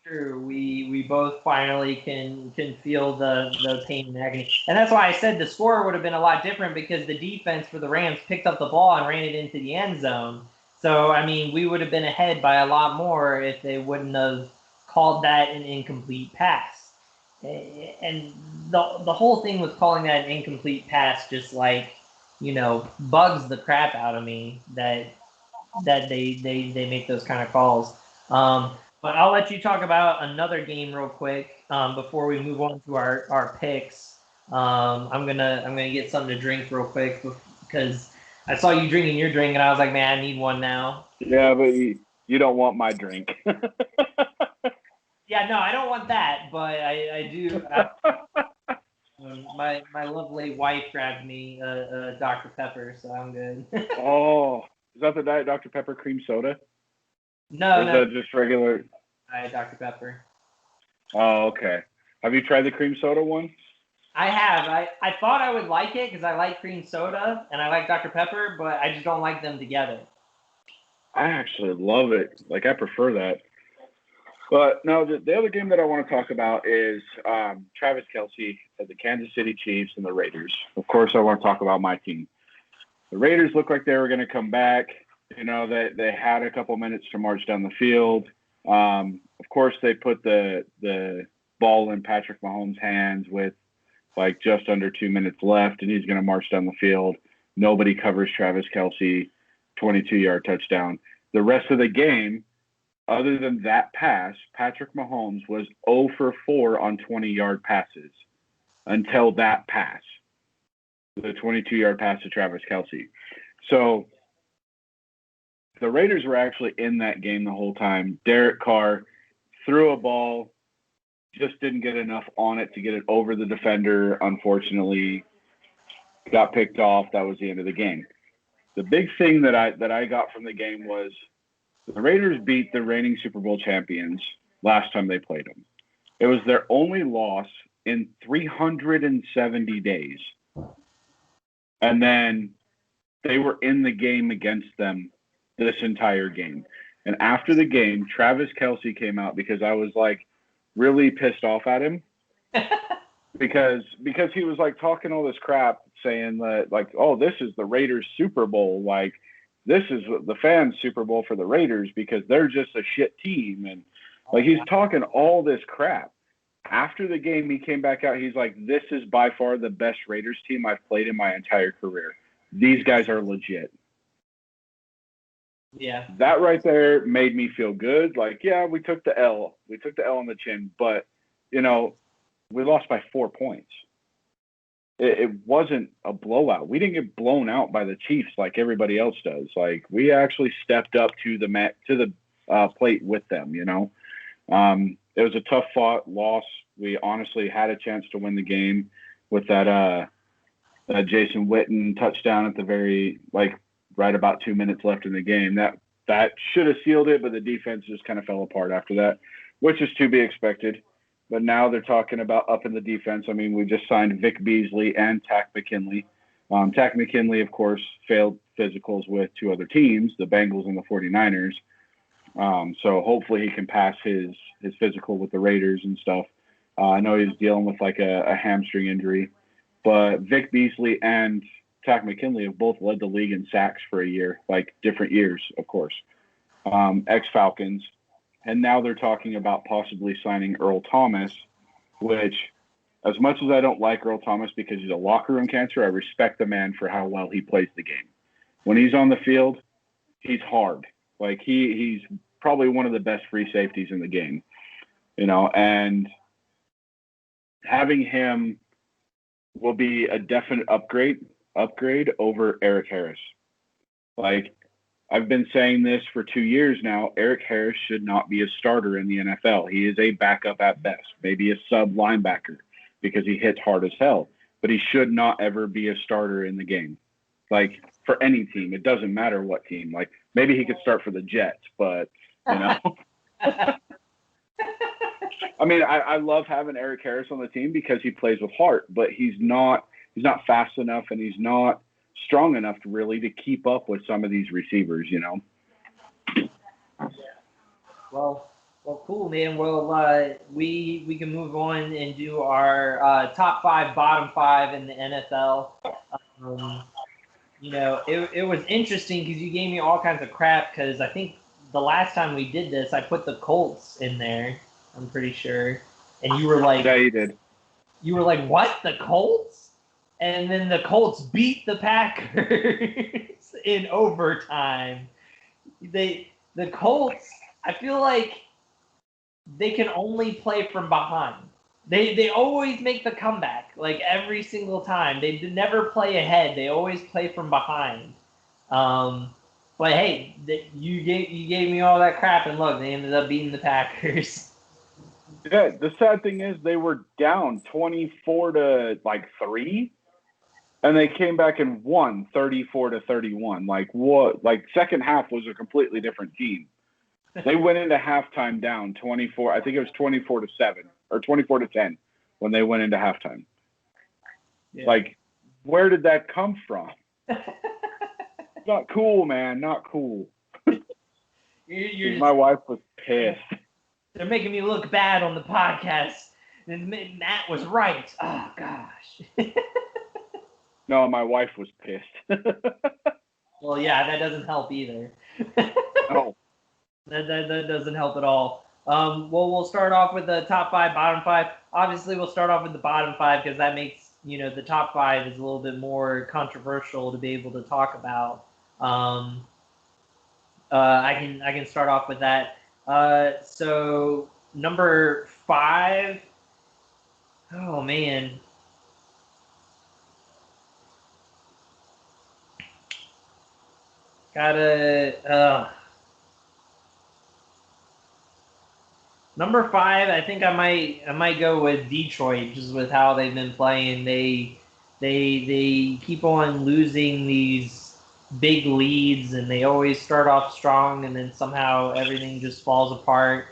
A: true. We both finally can feel the pain and agony, and that's why I said the score would have been a lot different because the defense for the Rams picked up the ball and ran it into the end zone. So I mean, we would have been ahead by a lot more if they wouldn't have called that an incomplete pass. And the whole thing with calling that an incomplete pass just like bugs the crap out of me that they make those kind of calls. But I'll let you talk about another game real quick before we move on to our picks. I'm gonna get something to drink real quick because I saw you drinking your drink and I was like, man, I need one now.
C: Yeah, but you don't want my drink.
A: Yeah, no, I don't want that, but I do. My lovely wife grabbed me a Dr. Pepper, so I'm good.
C: Oh, is that the Diet Dr. Pepper cream soda?
A: No,
C: or is that just regular?
A: Dr. Pepper.
C: Oh, okay. Have you tried the cream soda one?
A: I have. I thought I would like it because I like cream soda and I like Dr. Pepper, but I just don't like them together.
C: I actually love it. Like I prefer that. But no, the other game that I want to talk about is Travis Kelce at the Kansas City Chiefs and the Raiders. Of course, I want to talk about my team. The Raiders looked like they were going to come back. They had a couple minutes to march down the field. Of course, they put the ball in Patrick Mahomes' hands with like just under 2 minutes left, and he's going to march down the field. Nobody covers Travis Kelce, 22-yard touchdown. The rest of the game, other than that pass, Patrick Mahomes was 0 for 4 on 20-yard passes until that pass, the 22-yard pass to Travis Kelce. So the Raiders were actually in that game the whole time. Derek Carr threw a ball, just didn't get enough on it to get it over the defender. Unfortunately, got picked off. That was the end of the game. The big thing that I got from the game was the Raiders beat the reigning Super Bowl champions last time they played them. It was their only loss in 370 days. And then they were in the game against them this entire game. And after the game, Travis Kelce came out because I was like really pissed off at him because he was like talking all this crap saying that like, oh, this is the Raiders Super Bowl. Like this is the fans Super Bowl for the Raiders because they're just a shit team. And like, he's talking all this crap. After the game, he came back out. He's like, this is by far the best Raiders team I've played in my entire career. These guys are legit.
A: Yeah.
C: That right there made me feel good. Like, yeah, we took the L. We took the L on the chin, but, we lost by 4 points. It wasn't a blowout. We didn't get blown out by the Chiefs like everybody else does. Like, we actually stepped up to the plate with them, It was a tough loss. We honestly had a chance to win the game with that Jason Witten touchdown at the right about 2 minutes left in the game. That should have sealed it, but the defense just kind of fell apart after that, which is to be expected. But now they're talking about upping the defense. I mean, we just signed Vic Beasley and Tack McKinley. Tack McKinley, of course, failed physicals with two other teams, the Bengals and the 49ers. So hopefully he can pass his physical with the Raiders and stuff. I know he's dealing with like a hamstring injury, but Vic Beasley and Tack McKinley have both led the league in sacks for a year, like different years, of course. Ex-Falcons. And now they're talking about possibly signing Earl Thomas, which, as much as I don't like Earl Thomas because he's a locker room cancer, I respect the man for how well he plays the game. When he's on the field, he's hard. Like he's probably one of the best free safeties in the game, and having him will be a definite upgrade over Eric Harris. Like, I've been saying this for 2 years now, Eric Harris should not be a starter in the NFL. He is a backup at best, maybe a sub linebacker because he hits hard as hell, but he should not ever be a starter in the game. Like, for any team, it doesn't matter what team. Like, maybe he could start for the Jets, but, I mean, I love having Eric Harris on the team because he plays with heart, but he's not fast enough and he's not strong enough to keep up with some of these receivers,
A: Well, cool, man. Well, we can move on and do our top 5, bottom 5 in the NFL. It was interesting because you gave me all kinds of crap because I think the last time we did this, I put the Colts in there. I'm pretty sure, and you were like,
C: yeah, you did.
A: You were like, what? The Colts? And then the Colts beat the Packers in overtime. The Colts, I feel like they can only play from behind. They always make the comeback, like every single time. They never play ahead. They always play from behind. But hey, you gave me all that crap, and look, they ended up beating the Packers.
C: Yeah, the sad thing is they were down 24-3, and they came back and won 34-31. Like what? Like second half was a completely different team. They went into halftime down 24. I think it was 24-7 or 24-10 when they went into halftime. Yeah. Like, where did that come from? Not cool, man. Not cool. My wife was pissed.
A: They're making me look bad on the podcast. And Matt was right. Oh, gosh.
C: No, my wife was pissed.
A: Well, yeah, that doesn't help either.
C: No.
A: That doesn't help at all. Well, we'll start off with the top 5, bottom 5. Obviously, we'll start off with the bottom 5 because that makes, the top 5 is a little bit more controversial to be able to talk about. I can start off with that. So number 5. Oh man. Number 5, I think I might go with Detroit just with how they've been playing. They keep on losing these big leads, and they always start off strong, and then somehow everything just falls apart.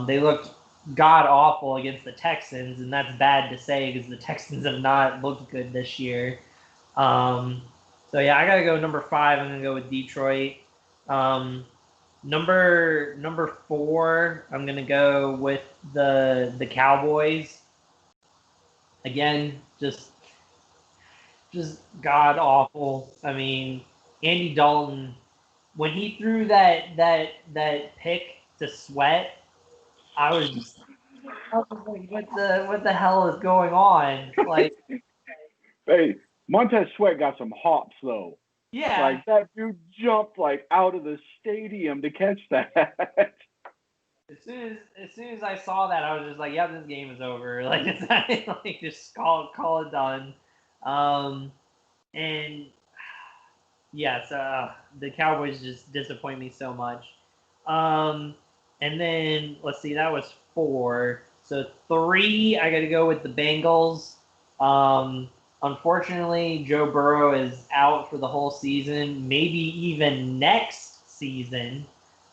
A: They looked god awful against the Texans, and that's bad to say because the Texans have not looked good this year. So yeah, I gotta go number 5. I'm gonna go with Detroit. Number 4, I'm gonna go with the Cowboys. Again, just god awful. I mean, Andy Dalton, when he threw that pick to Sweat, I was like, what the hell is going on? Like,
C: hey, Montez Sweat got some hops though.
A: Yeah.
C: Like that dude jumped like out of the stadium to catch that.
A: As soon as I saw that, I was just like, yeah, this game is over. Like, it's not, like, just call it done. And yes, the Cowboys just disappoint me so much. And then let's see, that was 4. So 3, I got to go with the Bengals. Unfortunately, Joe Burrow is out for the whole season, maybe even next season,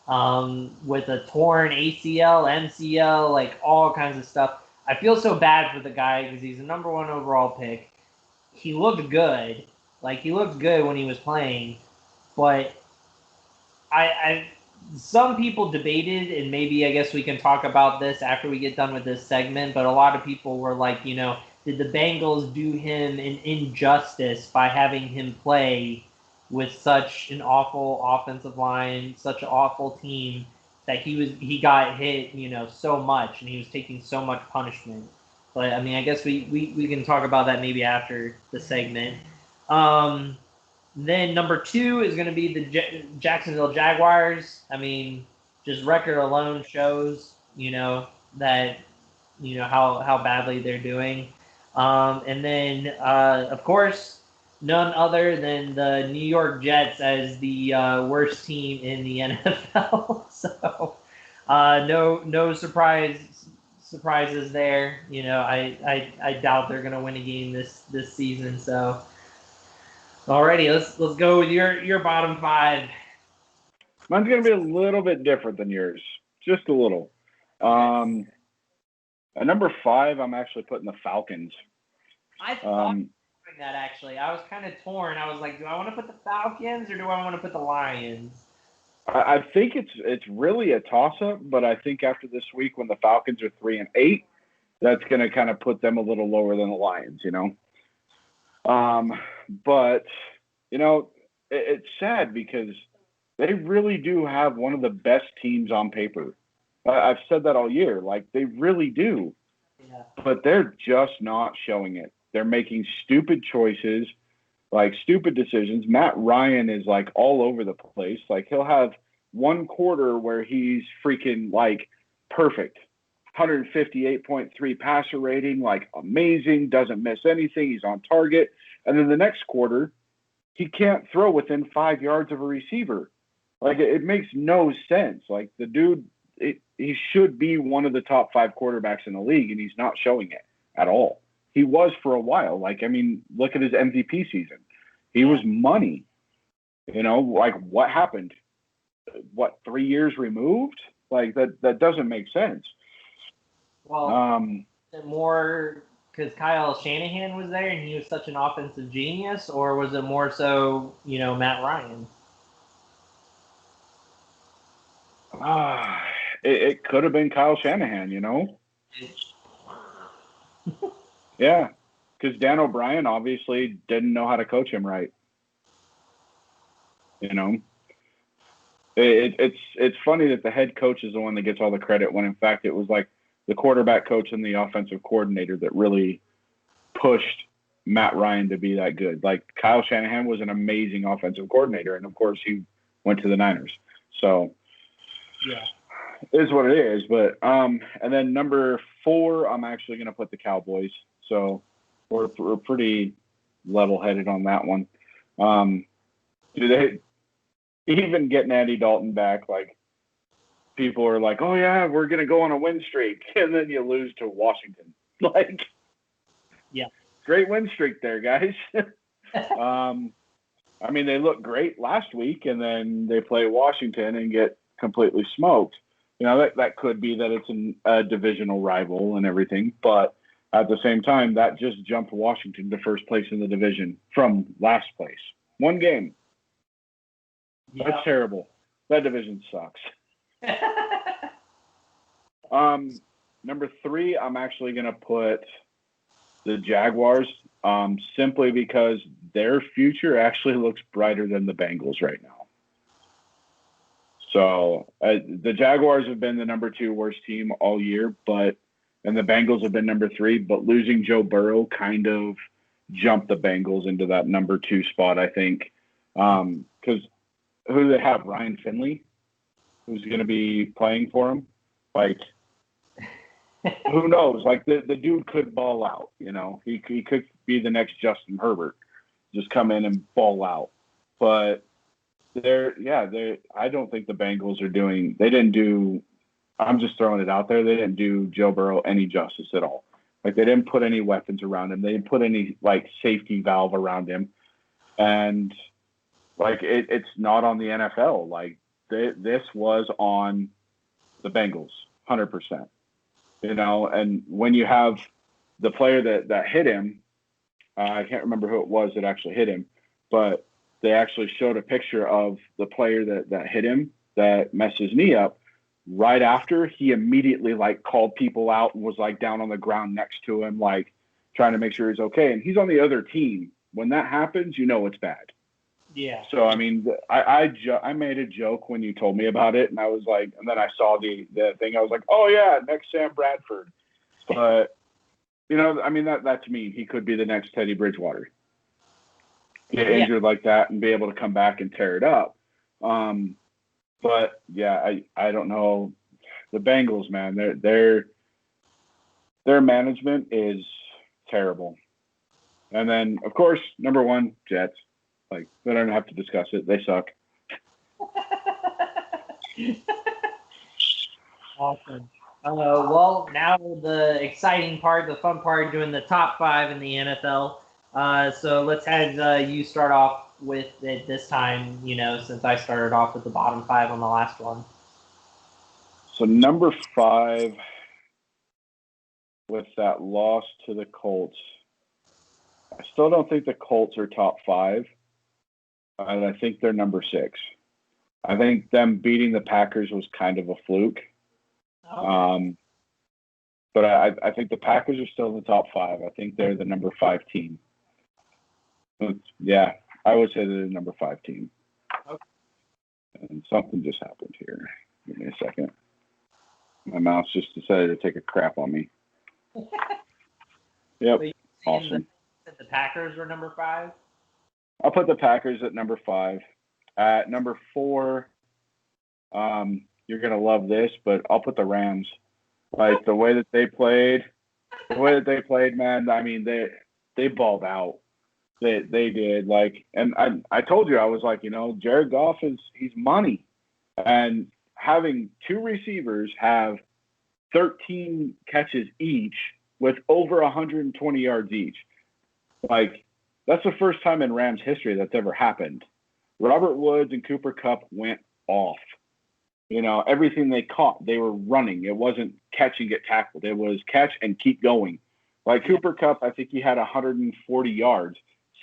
A: with a torn ACL, MCL, like all kinds of stuff. I feel so bad for the guy because he's a number 1 overall pick. He looked good. Like, he looked good when he was playing. But some people debated, and maybe I guess we can talk about this after we get done with this segment, but a lot of people were like, did the Bengals do him an injustice by having him play with such an awful offensive line, such an awful team, that he got hit, so much, and he was taking so much punishment. But I mean, I guess we can talk about that maybe after the segment. Then number 2 is going to be the Jacksonville Jaguars. I mean, just record alone shows, that how badly they're doing. And then, of course, none other than the New York Jets as the worst team in the NFL. So, no surprises there. I doubt they're gonna win a game this season. So, alrighty, let's go with your bottom 5.
C: Mine's gonna be a little bit different than yours, just a little. At number 5, I'm actually putting the Falcons.
A: I thought that actually. I was kind of torn. I was like, do I want to put the Falcons or do I want to put the Lions?
C: I think it's really a toss-up, but I think after this week when the Falcons are 3-8, that's going to kind of put them a little lower than the Lions, But, it's sad because they really do have one of the best teams on paper. I've said that all year. Like, they really do.
A: Yeah.
C: But they're just not showing it. They're making stupid choices, like stupid decisions. Matt Ryan is like all over the place. Like he'll have one quarter where he's freaking like perfect. 158.3 passer rating, like amazing, doesn't miss anything. He's on target. And then the next quarter, he can't throw within 5 yards of a receiver. Like it makes no sense. Like the dude, he should be one of the top 5 quarterbacks in the league, and he's not showing it at all. He was for a while. Like, I mean, look at his MVP season. He was money. Like what happened? 3 years removed? Like that doesn't make sense.
A: Well, is it more because Kyle Shanahan was there and he was such an offensive genius, or was it more so, Matt Ryan?
C: It could have been Kyle Shanahan, Yeah, because Dan O'Brien obviously didn't know how to coach him right. It's funny that the head coach is the one that gets all the credit when in fact it was like the quarterback coach and the offensive coordinator that really pushed Matt Ryan to be that good. Like Kyle Shanahan was an amazing offensive coordinator, and of course he went to the Niners. So
A: yeah,
C: it is what it is. But and then number 4, I'm actually going to put the Cowboys. So we're pretty level-headed on that one. Do they even getting Andy Dalton back? Like people are like, "Oh yeah, we're going to go on a win streak," and then you lose to Washington. Like,
A: yeah,
C: great win streak there, guys. I mean, they look great last week, and then they play Washington and get completely smoked. That could be that it's a divisional rival and everything, but at the same time, that just jumped Washington to first place in the division from last place. 1 game. Yeah. That's terrible. That division sucks. Number 3, I'm actually going to put the Jaguars simply because their future actually looks brighter than the Bengals right now. So the Jaguars have been the number 2 worst team all year, and the Bengals have been number 3, but losing Joe Burrow kind of jumped the Bengals into that number 2 spot, I think. Because who do they have? Ryan Finley, who's going to be playing for him? Like, who knows? Like, the dude could ball out, He could be the next Justin Herbert, just come in and ball out. But I don't think the Bengals I'm just throwing it out there. They didn't do Joe Burrow any justice at all. Like they didn't put any weapons around him. They didn't put any like safety valve around him. And like it's not on the NFL. Like this was on the Bengals, 100%. And when you have the player that hit him, I can't remember who it was that actually hit him, but they actually showed a picture of the player that hit him that messed his knee up. Right after, he immediately like called people out and was like down on the ground next to him, like trying to make sure he's okay. And he's on the other team. When that happens, it's bad.
A: Yeah.
C: So I mean, I made a joke when you told me about it, and I was like, and then I saw the thing. I was like, oh yeah, next Sam Bradford. But I mean that to me, he could be the next Teddy Bridgewater. Get injured like that and be able to come back and tear it up. But yeah, I don't know. The Bengals, man, their management is terrible. And then of course, number one, Jets. Like, we don't have to discuss it. They suck.
A: Awesome. Well, now the exciting part, the fun part, doing the top 5 in the NFL. So let's have you start off with it this time, since I started off with the bottom 5 on the last one.
C: So number 5, with that loss to the Colts, I still don't think the Colts are top 5. And I think they're number 6. I think them beating the Packers was kind of a fluke. Okay. But I think the Packers are still in the top 5. I think they're the number 5 team. Yeah, I would say they're the number 5 team. Okay. And something just happened here. Give me a second. My mouse just decided to take a crap on me. Yep. So awesome.
A: The Packers were number 5?
C: I'll put the Packers at number 5. At number 4, you're going to love this, but I'll put the Rams. Like, the way that they played, man, I mean, they balled out. They did. Like, and I told you, I was like, Jared Goff he's money. And having 2 receivers have 13 catches each with over 120 yards each. Like, that's the first time in Rams history that's ever happened. Robert Woods and Cooper Kupp went off. Everything they caught, they were running. It wasn't catch and get tackled. It was catch and keep going. Like Cooper Kupp, I think he had 140 yards.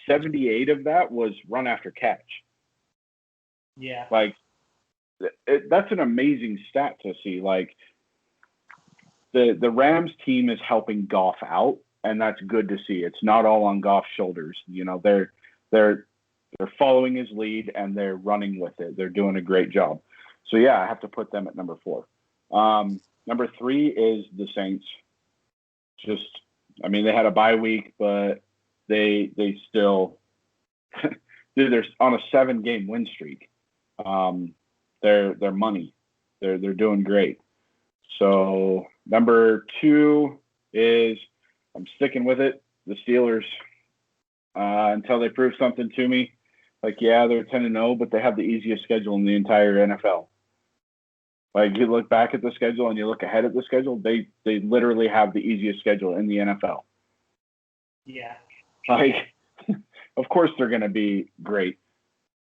C: 78 of that was run after catch.
A: Yeah.
C: Like, that's an amazing stat to see. Like, the Rams team is helping Goff out, and that's good to see. It's not all on Goff's shoulders. They're following his lead and they're running with it. They're doing a great job. So yeah, I have to put them at number 4. Number 3 is the Saints. They had a bye week, but they still they're on a 7-game win streak. They're money. They're doing great. So number 2 is, I'm sticking with it, the Steelers. Until they prove something to me. Like, yeah, they're 10-0, but they have the easiest schedule in the entire NFL. Like, you look back at the schedule and you look ahead at the schedule, they literally have the easiest schedule in the NFL.
A: Yeah.
C: Like, of course they're going to be great.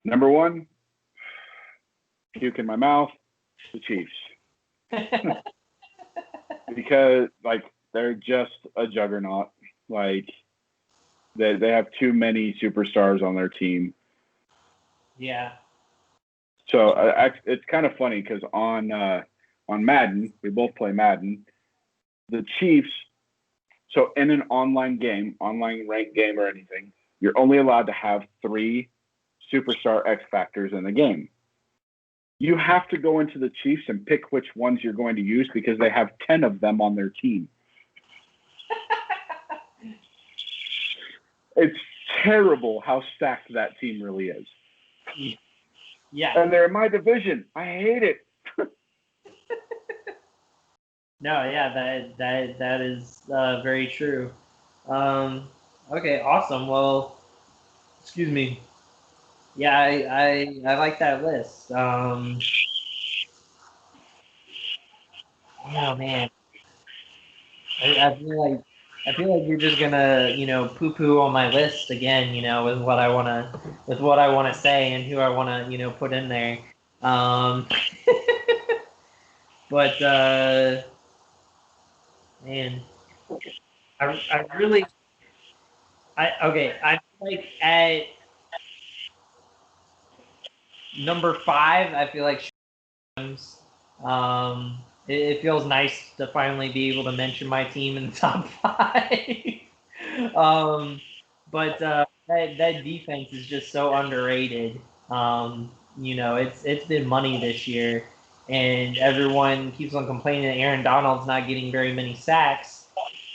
C: Number 1, puke in my mouth, the Chiefs. Because, like, they're just a juggernaut. Like, they have too many superstars on their team.
A: Yeah.
C: So it's kind of funny because on Madden, we both play Madden. The Chiefs. So in an online ranked game or anything, you're only allowed to have 3 superstar X factors in the game. You have to go into the Chiefs and pick which ones you're going to use because they have 10 of them on their team. It's terrible how stacked that team really is.
A: Yeah.
C: And they're in my division. I hate it.
A: No, yeah, that is very true. Okay, awesome. Well, excuse me. Yeah, I like that list. Oh man, I feel like you're just gonna poo-poo on my list again. With what I wanna say and who I wanna put in there. But man, I really I like at number 5. I feel like it feels nice to finally be able to mention my team in the top 5. But that defense is just so underrated. It's been money this year, and everyone keeps on complaining that Aaron Donald's not getting very many sacks.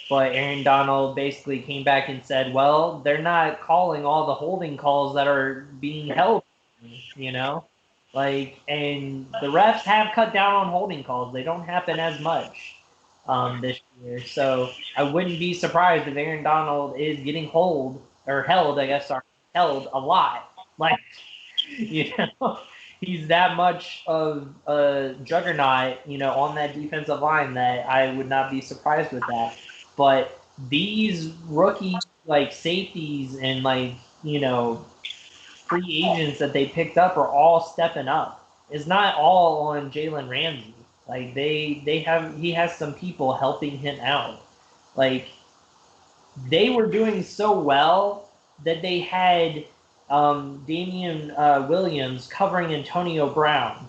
A: But Aaron Donald basically came back and said, well, they're not calling all the holding calls that are being held, and the refs have cut down on holding calls. They don't happen as much this year. So I wouldn't be surprised if Aaron Donald is getting held, I guess, held a lot. He's that much of a juggernaut, on that defensive line that I would not be surprised with that. But these rookie safeties and free agents that they picked up are all stepping up. It's not all on Jalen Ramsey. He has some people helping him out. They were doing so well that they had Damian Williams covering Antonio Brown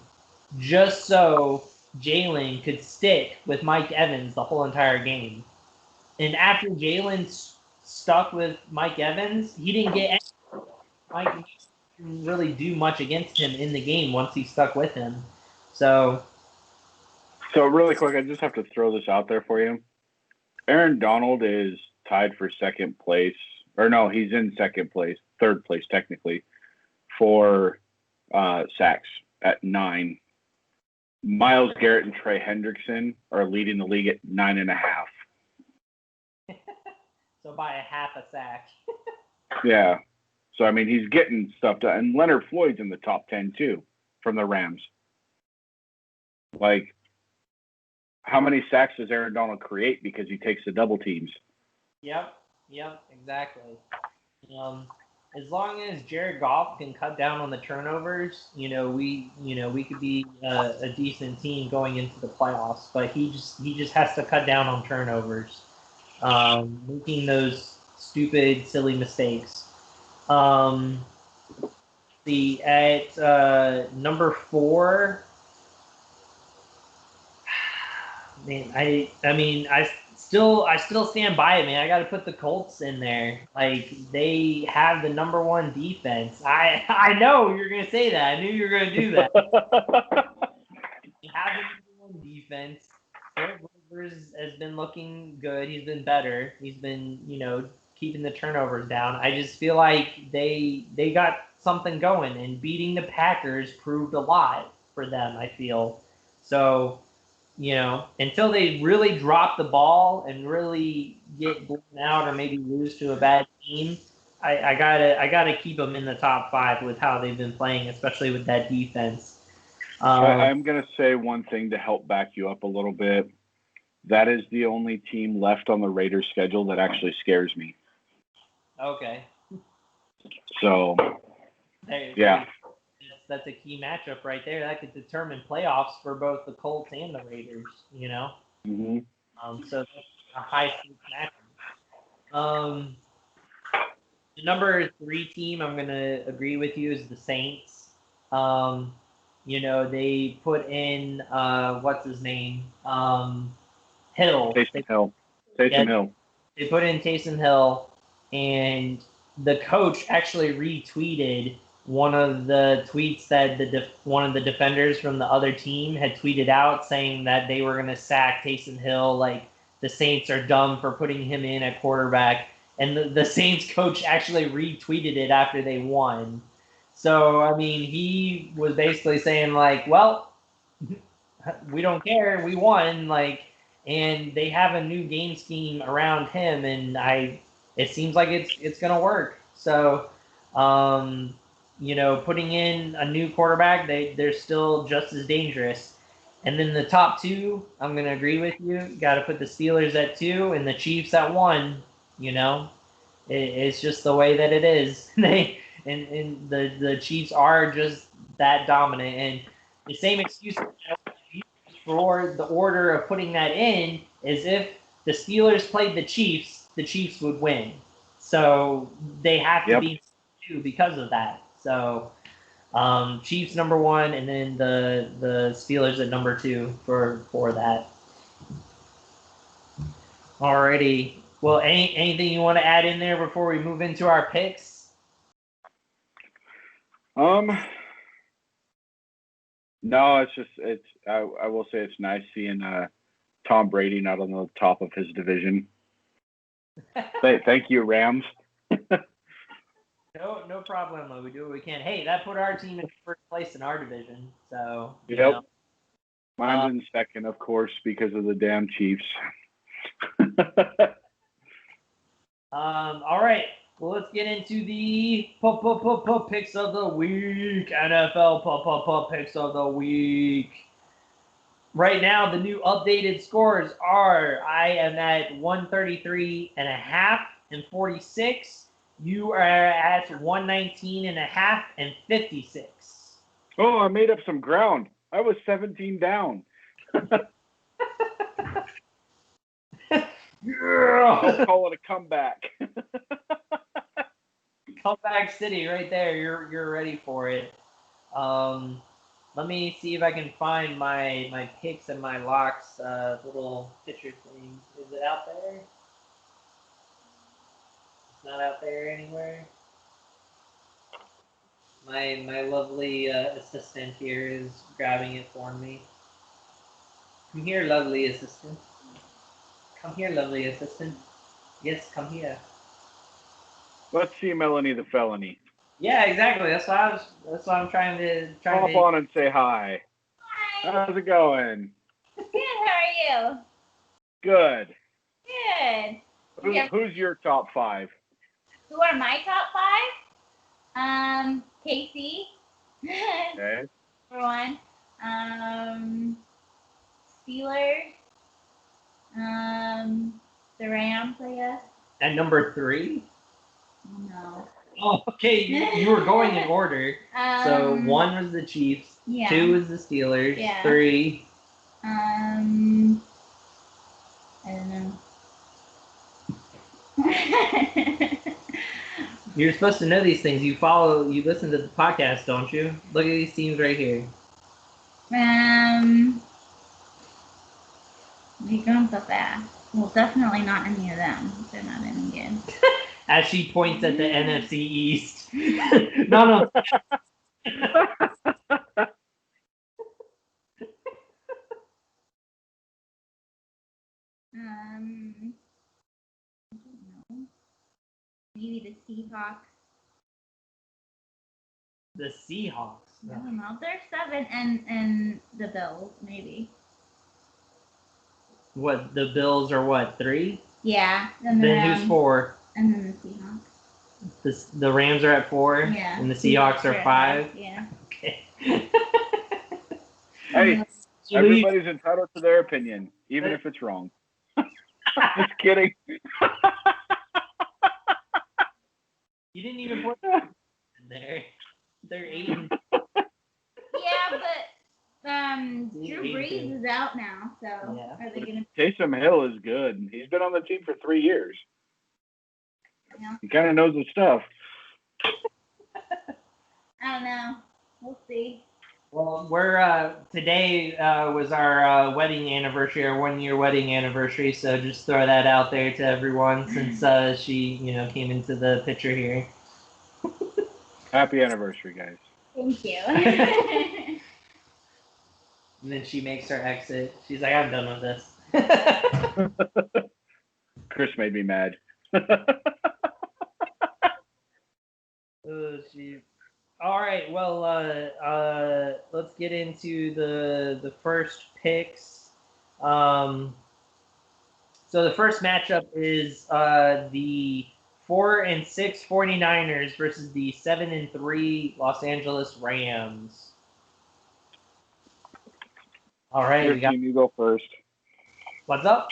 A: just so Jalen could stick with Mike Evans the whole entire game. And after Jalen stuck with Mike Evans, he didn't get any. Mike didn't really do much against him in the game once he stuck with him. So
C: really quick, I just have to throw this out there for you. Aaron Donald is tied for second place. Or no, he's in second place, third place technically, for sacks at 9. Myles Garrett and Trey Hendrickson are leading the league at 9.5.
A: So by a half a sack.
C: Yeah. So, I mean, he's getting stuff done. And Leonard Floyd's in the top 10, too, from the Rams. How many sacks does Aaron Donald create because he takes the double teams?
A: Yep, exactly. As long as Jared Goff can cut down on the turnovers, we could be a decent team going into the playoffs. But he just has to cut down on turnovers, making those stupid, silly mistakes. At number 4. Man, I still stand by it, man. I got to put the Colts in there. They have the number 1 defense. I know you're gonna say that. I knew you were gonna do that. They have the number 1 defense. Philip Rivers has been looking good. He's been better. He's been, keeping the turnovers down. I just feel like they got something going, and beating the Packers proved a lot for them, I feel. So, until they really drop the ball and really get blown out or maybe lose to a bad team, I gotta keep them in the top 5 with how they've been playing, especially with that defense.
C: I'm gonna say one thing to help back you up a little bit. That is the only team left on the Raiders schedule that actually scares me.
A: Okay.
C: So, yeah.
A: That's a key matchup right there. That could determine playoffs for both the Colts and the Raiders,
C: Mm-hmm.
A: So that's a high-stakes matchup. The number 3 team, I'm going to agree with you, is the Saints. They put in, what's his name? Hill.
C: Taysom Hill.
A: They put in Taysom Hill, and the coach actually retweeted one of the tweets that one of the defenders from the other team had tweeted out, saying that they were going to sack Taysom Hill, the Saints are dumb for putting him in at quarterback. And the Saints coach actually retweeted it after they won. So, I mean, he was basically saying, well, we don't care, we won, and they have a new game scheme around him, and it seems like it's going to work. So, putting in a new quarterback, they're still just as dangerous. And then the top 2, I'm going to agree with you. Got to put the Steelers at 2 and the Chiefs at 1. It's just the way that it is. The Chiefs are just that dominant. And the same excuse for the order of putting that in is if the Steelers played the Chiefs would win. So they have to be 2 because of that. So Chiefs number 1, and then the Steelers at number 2 for that. Alrighty. Well, anything you want to add in there before we move into our picks?
C: No, I will say it's nice seeing Tom Brady not on the top of his division. Thank you, Rams.
A: No problem. We do what we can. Hey, that put our team in first place in our division. So
C: yep. Mine's in second, of course, because of the damn Chiefs.
A: All right. Well, let's get into the picks of the week. NFL picks of the week. Right now, the new updated scores are: I am at 133.5 and 46. You are at 119.5 and 56.
C: Oh, I made up some ground. I was 17 down.
A: Yeah.
C: I'll call it a comeback.
A: Comeback City, right there. You're ready for it. Let me see if I can find my picks and my locks little picture thing. Is it out there? It's not out there anywhere. My lovely assistant here is grabbing it for me. Come here, lovely assistant. Come here, lovely assistant. Yes, come here.
C: Let's see Melanie the Felony.
A: Yeah, exactly. That's what I'm trying to
C: Hop on and say hi.
D: Hi.
C: How's it going?
D: Good. How are you?
C: Good.
D: Good.
C: Who's your top 5?
D: Who are my top 5? Casey.
C: Okay.
D: For one. Steelers. The Rams, I guess.
A: At number 3.
D: No.
A: Oh, okay. You were going in order. So 1 was the Chiefs.
D: Yeah.
A: 2 was the Steelers.
D: Yeah.
A: 3.
D: I don't know.
A: You're supposed to know these things. You listen to the podcast, don't you? Look at these teams right here.
D: You're going so fast. Well, definitely not any of them. They're not any good.
A: As she points at the NFC East. No.
D: I don't know. Maybe the Seahawks.
A: The Seahawks.
D: I don't know. They're 7 and the Bills, maybe.
A: What, the Bills are what, 3?
D: Yeah.
A: Then who's 4?
D: And then the Seahawks.
A: The Rams are at 4?
D: Yeah.
A: And the Seahawks are 5?
D: Yeah.
A: Okay.
C: Hey, everybody's entitled to their opinion, even if it's wrong. Just kidding.
A: You didn't even put in there. They're 8.
D: Yeah, but Drew Brees is out now, so are they gonna?
C: Taysom Hill is good. He's been on the team for 3 years.
D: Yeah.
C: He kind of knows his stuff.
D: I don't know. We'll see.
A: Well, we're today was our wedding anniversary, our 1-year wedding anniversary. So just throw that out there to everyone since she came into the picture here.
C: Happy anniversary, guys.
D: Thank you.
A: And then she makes her exit. She's like, I'm done with this.
C: Chris made me mad.
A: Oh, geez. All right. Well, let's get into the first picks. So the first matchup is the 4-6 49ers versus the 7-3 Los Angeles Rams. All right.
C: Your team, you go first.
A: What's up?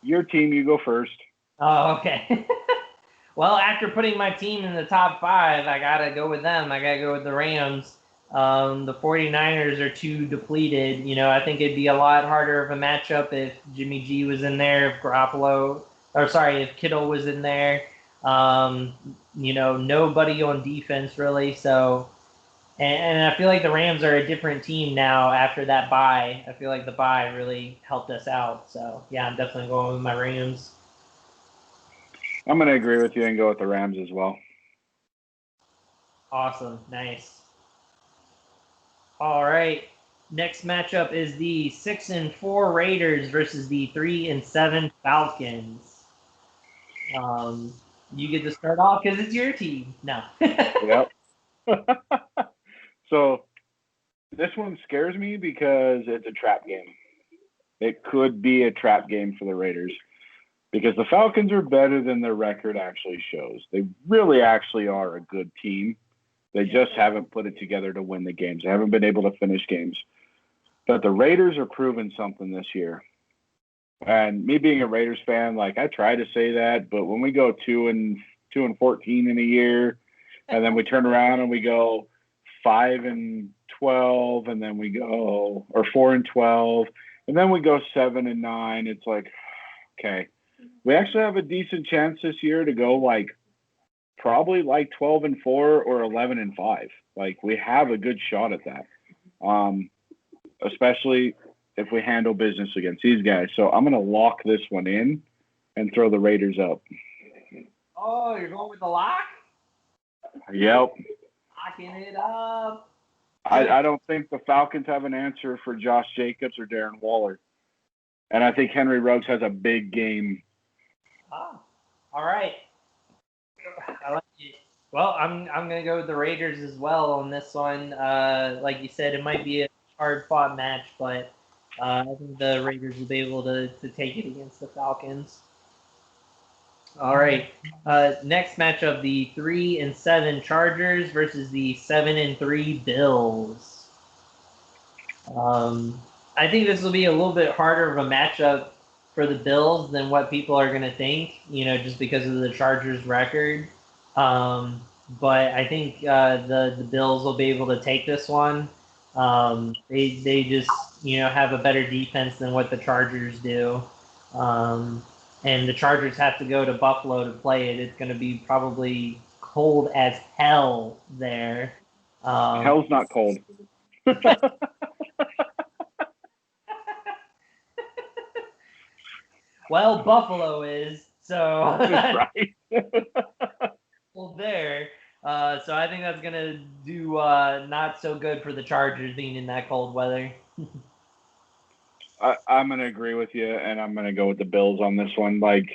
C: Your team, you go first.
A: Oh, okay. Well, after putting my team in the top 5, I got to go with them. I got to go with the Rams. The 49ers are too depleted. I think it'd be a lot harder of a matchup if Jimmy G was in there, if Kittle was in there. Nobody on defense really. So, and I feel like the Rams are a different team now after that bye. I feel like the bye really helped us out. So, yeah, I'm definitely going with my Rams.
C: I'm going to agree with you and go with the Rams as well.
A: Awesome. Nice. All right. Next matchup is the 6-4 Raiders versus the 3-7 Falcons. You get to start off because it's your team. No.
C: Yep. So this one scares me because it's a trap game. It could be a trap game for the Raiders because the Falcons are better than their record actually shows. They really actually are a good team. They just haven't put it together to win the games. They haven't been able to finish games. But the Raiders are proving something this year. And me being a Raiders fan, like I try to say that, but when we go 2-14 in a year, and then we turn around and we go 5-12, and then we go, or 4-12, and then we go 7-9. It's like, okay, we actually have a decent chance this year to go like probably like 12-4 or 11-5. Like we have a good shot at that, especially if we handle business against these guys. So I'm going to lock this one in and throw the Raiders up.
A: Oh, you're going with the lock?
C: Yep.
A: Locking it up.
C: I don't think the Falcons have an answer for Josh Jacobs or Darren Waller. And I think Henry Ruggs has a big game.
A: Ah, all right. I like it. Well, I'm gonna go with the Raiders as well on this one. Like you said, it might be a hard-fought match, but I think the Raiders will be able to take it against the Falcons. All right. Next matchup, the 3-7 Chargers versus the 7-3 Bills. I think this will be a little bit harder of a matchup for the Bills than what people are going to think, just because of the Chargers' record. But I think the Bills will be able to take this one. They just, have a better defense than what the Chargers do. And the Chargers have to go to Buffalo to play it. It's going to be probably cold as hell there.
C: Hell's not cold.
A: Well, Buffalo is, so
C: right.
A: well, there. So I think that's going to do not so good for the Chargers being in that cold weather.
C: I'm going to agree with you, and I'm going to go with the Bills on this one. Like,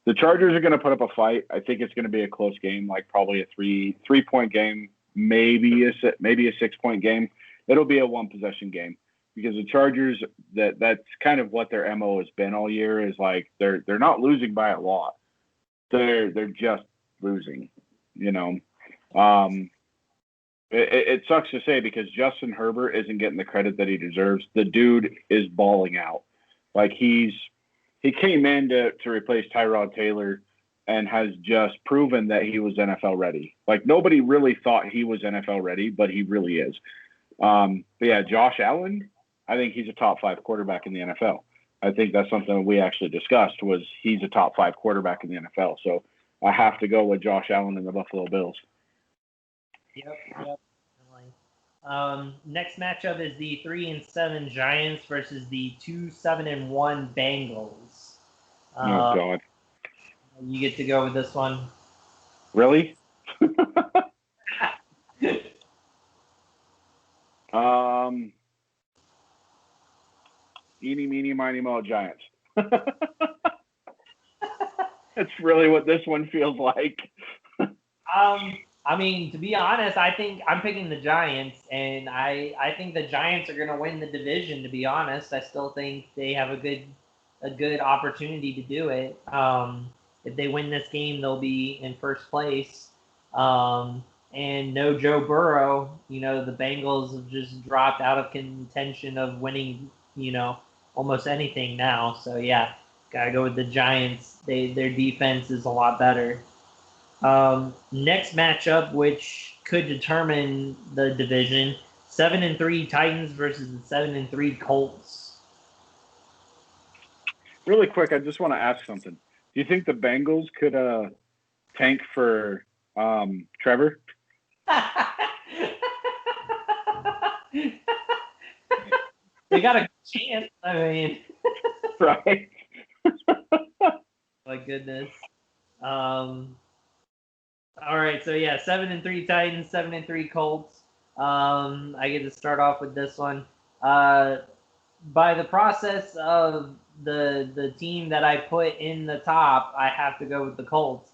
C: the Chargers are going to put up a fight. I think it's going to be a close game, like probably a three-point game, maybe a 6-point game. It'll be a one-possession game because the Chargers, that's kind of what their MO has been all year, is like they're not losing by a lot. They're just losing, It sucks to say because Justin Herbert isn't getting the credit that he deserves. The dude is balling out. Like he came in to replace Tyrod Taylor and has just proven that he was NFL ready. Like nobody really thought he was NFL ready, but he really is. But yeah, Josh Allen, I think he's a top 5 quarterback in the NFL. I think that's something we actually discussed was he's a top 5 quarterback in the NFL. So I have to go with Josh Allen and the Buffalo Bills.
A: Yep. Next matchup is the 3-7 Giants versus the 2-7-1 Bengals.
C: Oh God!
A: You get to go with this one.
C: Really? Eeny, meeny, miny, moe, Giants. That's really what this one feels like.
A: I mean, to be honest, I think I'm picking the Giants, and I think the Giants are going to win the division. To be honest, I still think they have a good opportunity to do it. If they win this game, they'll be in first place. And no Joe Burrow. The Bengals have just dropped out of contention of winning. Almost anything now. So yeah, gotta go with the Giants. Their defense is a lot better. Next matchup, which could determine the division, 7-3 Titans versus the 7-3 Colts.
C: Really quick, I just want to ask something. Do you think the Bengals could tank for Trevor?
A: They got a chance. I mean,
C: right?
A: My goodness. All right, so yeah, 7-3 Titans, 7-3 Colts. I get to start off with this one. By the process of the team that I put in the top, I have to go with the Colts.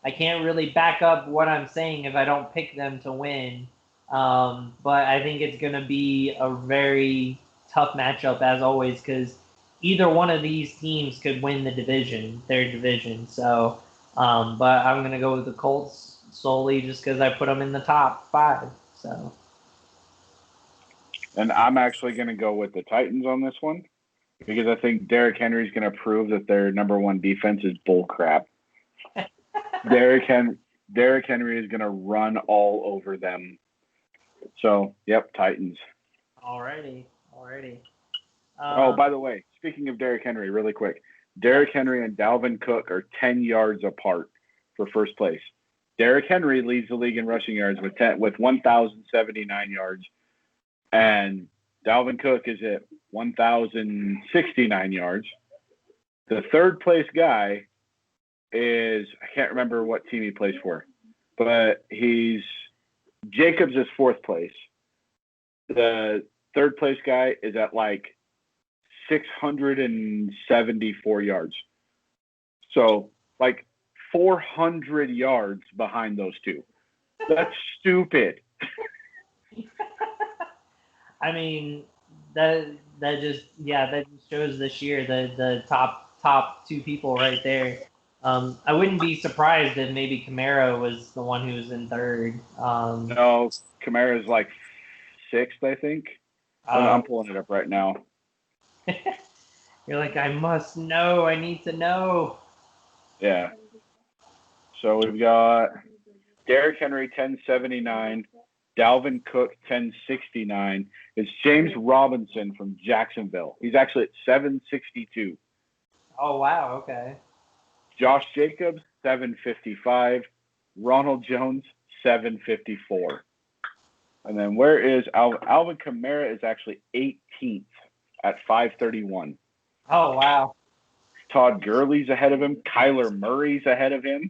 A: I can't really back up what I'm saying if I don't pick them to win. But I think it's going to be a very tough matchup as always because either one of these teams could win their division. So, but I'm going to go with the Colts solely just because I put them in the top 5. So.
C: And I'm actually going to go with the Titans on this one because I think Derrick Henry is going to prove that their number 1 defense is bull crap. Derrick Henry is going to run all over them. So, yep, Titans.
A: Alrighty.
C: By the way, speaking of Derrick Henry, really quick, Derrick Henry and Dalvin Cook are 10 yards apart for first place. Derrick Henry leads the league in rushing yards with 1,079 yards, and Dalvin Cook is at 1,069 yards. The third place guy is, I can't remember what team he plays for, but Jacobs is 4th place. The third place guy is at like 674 yards. So like 400 yards behind those two. That's stupid.
A: I mean, that just shows this year the top 2 people right there. I wouldn't be surprised if maybe Kamara was the one who was in 3rd.
C: No, Kamara is like 6th, I think. I'm pulling it up right now.
A: You're like, I must know. I need to know.
C: Yeah. So we've got Derrick Henry 1079, Dalvin Cook 1069. It's James Robinson from Jacksonville. He's actually at 762.
A: Oh wow, okay.
C: Josh Jacobs 755, Ronald Jones 754. And then where is Alvin Kamara is actually 18th at 531.
A: Oh wow.
C: Todd Gurley's ahead of him. Kyler Murray's ahead of him.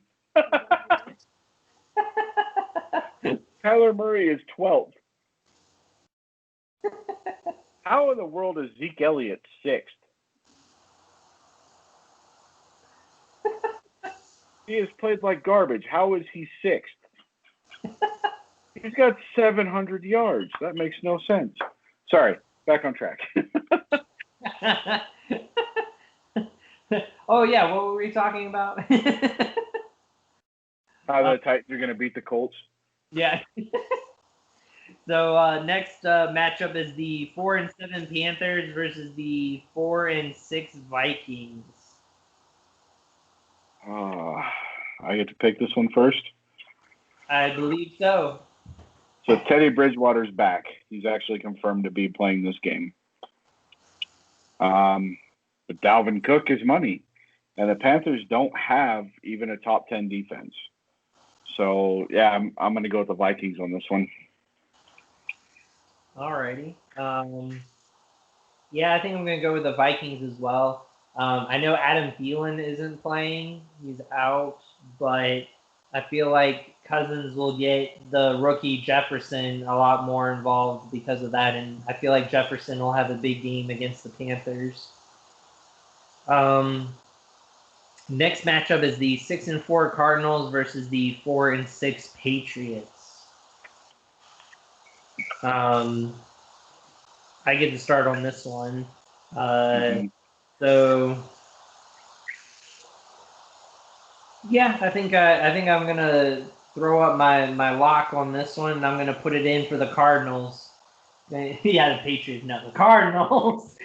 C: Kyler Murray is 12th. How in the world is Zeke Elliott 6th? He has played like garbage. How is he 6th? He's got 700 yards. That makes no sense. Sorry, back on track.
A: Oh, yeah, what were we talking about?
C: How the Titans are going to beat the Colts.
A: Yeah. So next matchup is the 4-7 Panthers versus the 4-6 Vikings.
C: I get to pick this one first?
A: I believe so.
C: So Teddy Bridgewater's back. He's actually confirmed to be playing this game. But Dalvin Cook is money. And the Panthers don't have even a top 10 defense. So, yeah, I'm going to go with the Vikings on this one.
A: Alrighty. Yeah, I think I'm going to go with the Vikings as well. I know Adam Thielen isn't playing. He's out. But I feel like Cousins will get the rookie Jefferson a lot more involved because of that. And I feel like Jefferson will have a big game against the Panthers. Next matchup is the 6-4 Cardinals versus the 4-6 Patriots. I get to start on this one. So, yeah, I think I'm gonna throw up my lock on this one, and I'm gonna put it in for the Cardinals. Yeah, the Patriots, not the Cardinals.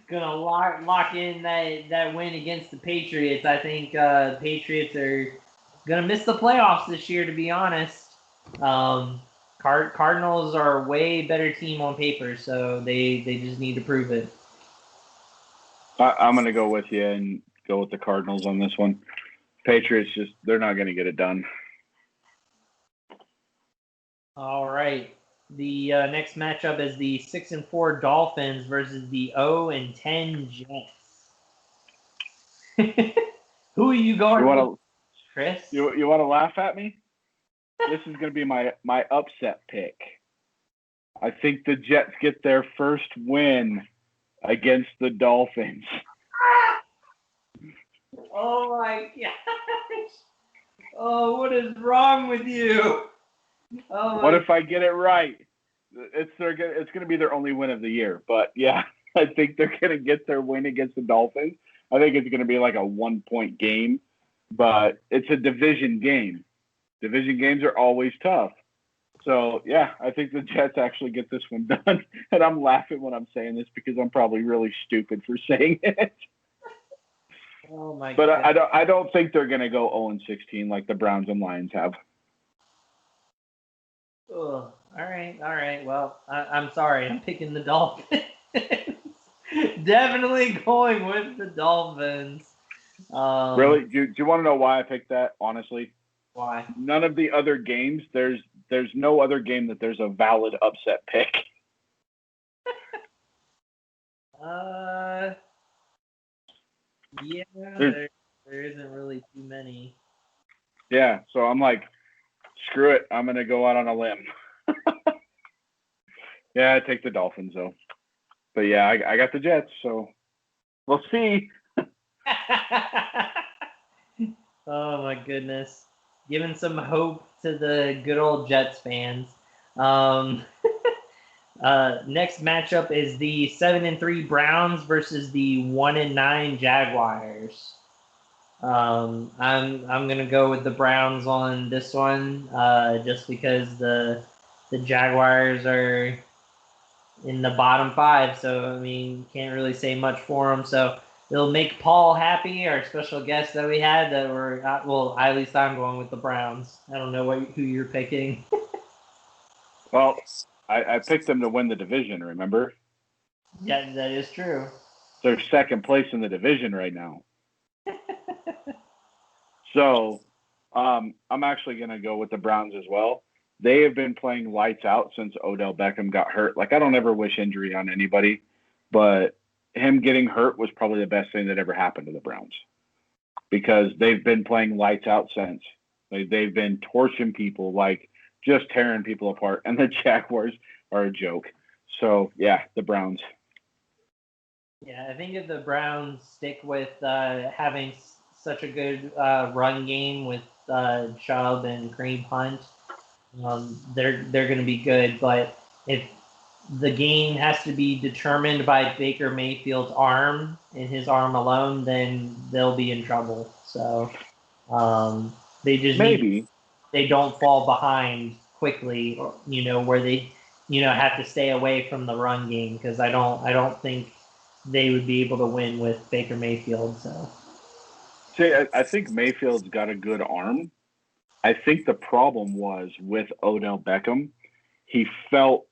A: Gonna lock in that win against the Patriots. I think Patriots are gonna miss the playoffs this year, to be honest. Cardinals are a way better team on paper, so they just need to prove it.
C: I'm gonna go with you and go with the Cardinals on this one. Patriots they're not gonna get it done.
A: All right. The next matchup is the 6-4 Dolphins versus the 0-10 Jets. Who are you going with, Chris?
C: You want to laugh at me? this is going to be my upset pick. I think the Jets get their first win against the Dolphins.
A: Oh my gosh! Oh, what is wrong with you? Oh,
C: what if I get it right? It's going to be their only win of the year. But yeah, I think they're going to get their win against the Dolphins. I think it's going to be like a 1-point game, but it's a division game. Division games are always tough. So yeah, I think the Jets actually get this one done. And I'm laughing when I'm saying this because I'm probably really stupid for saying it.
A: Oh my
C: but
A: God.
C: I don't think they're going to go 0-16 like the Browns and Lions have.
A: Oh, all right. Well, I'm sorry. I'm picking the Dolphins. Definitely going with the Dolphins.
C: Really? Do you want to know why I picked that, honestly?
A: Why?
C: None of the other games, there's no other game that there's a valid upset pick.
A: Yeah, there isn't really too many.
C: Yeah, so I'm like, screw it. I'm going to go out on a limb. Yeah, I take the Dolphins, though. But yeah, I got the Jets, so we'll see.
A: Oh, my goodness. Giving some hope to the good old Jets fans. Next matchup is the 7-3 Browns versus the 1-9 Jaguars. I'm gonna go with the Browns on this one, just because the Jaguars are in the bottom 5, so I mean can't really say much for them. So it'll make Paul happy, our special guest that we had. That were well, at least I'm going with the Browns. I don't know who you're picking.
C: Well, I picked them to win the division, remember?
A: Yeah, that is true.
C: They're second place in the division right now. So I'm actually going to go with the Browns as well. They have been playing lights out since Odell Beckham got hurt. Like, I don't ever wish injury on anybody, but him getting hurt was probably the best thing that ever happened to the Browns because they've been playing lights out since. They've been torching people, like just tearing people apart, and the Jaguars are a joke. So, yeah, the Browns.
A: Yeah, I think if the Browns stick with having such a good run game with Chubb and Kareem Hunt, they're going to be good. But if the game has to be determined by Baker Mayfield's arm and his arm alone, then they'll be in trouble. So they just they don't fall behind quickly, or, where they have to stay away from the run game, because I don't think they would be able to win with Baker Mayfield. So,
C: see, I think Mayfield's got a good arm. I think the problem was with Odell Beckham. He felt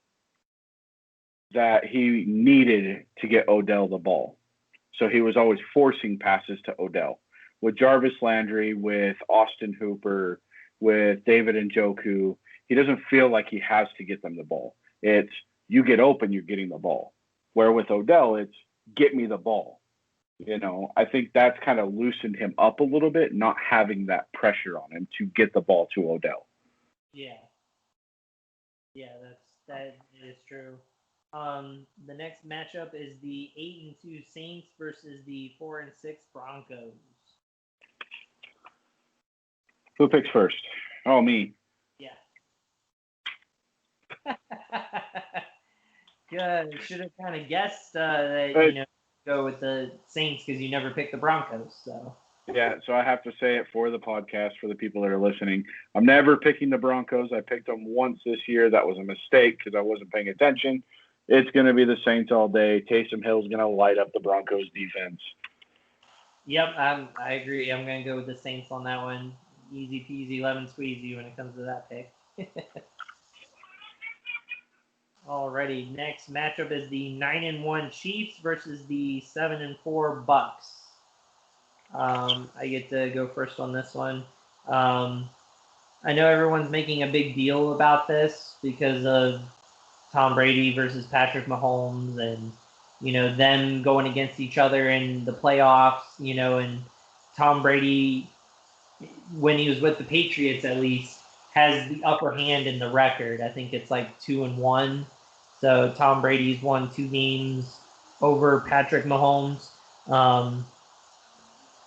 C: that he needed to get Odell the ball. So he was always forcing passes to Odell. With Jarvis Landry, with Austin Hooper, with David Njoku, he doesn't feel like he has to get them the ball. It's you get open, you're getting the ball. Where with Odell, it's get me the ball. I think that's kind of loosened him up a little bit, not having that pressure on him to get the ball to Odell.
A: Yeah, that is true. The next matchup is the 8-2 Saints versus the 4-6 Broncos.
C: Who picks first? Oh, me.
A: Yeah. Good. Should have kind of guessed that go with the Saints because you never picked the Broncos. So.
C: Yeah, so I have to say it for the podcast for the people that are listening. I'm never picking the Broncos. I picked them once this year. That was a mistake because I wasn't paying attention. It's going to be the Saints all day. Taysom Hill's going to light up the Broncos defense.
A: Yep, I agree. I'm going to go with the Saints on that one. Easy peasy, lemon squeezy when it comes to that pick. Alrighty, next matchup is the 9-1 Chiefs versus the 7-4 Bucks. I get to go first on this one. I know everyone's making a big deal about this because of Tom Brady versus Patrick Mahomes and, them going against each other in the playoffs, and Tom Brady, when he was with the Patriots at least, has the upper hand in the record. I think it's like 2-1. So Tom Brady's won 2 games over Patrick Mahomes.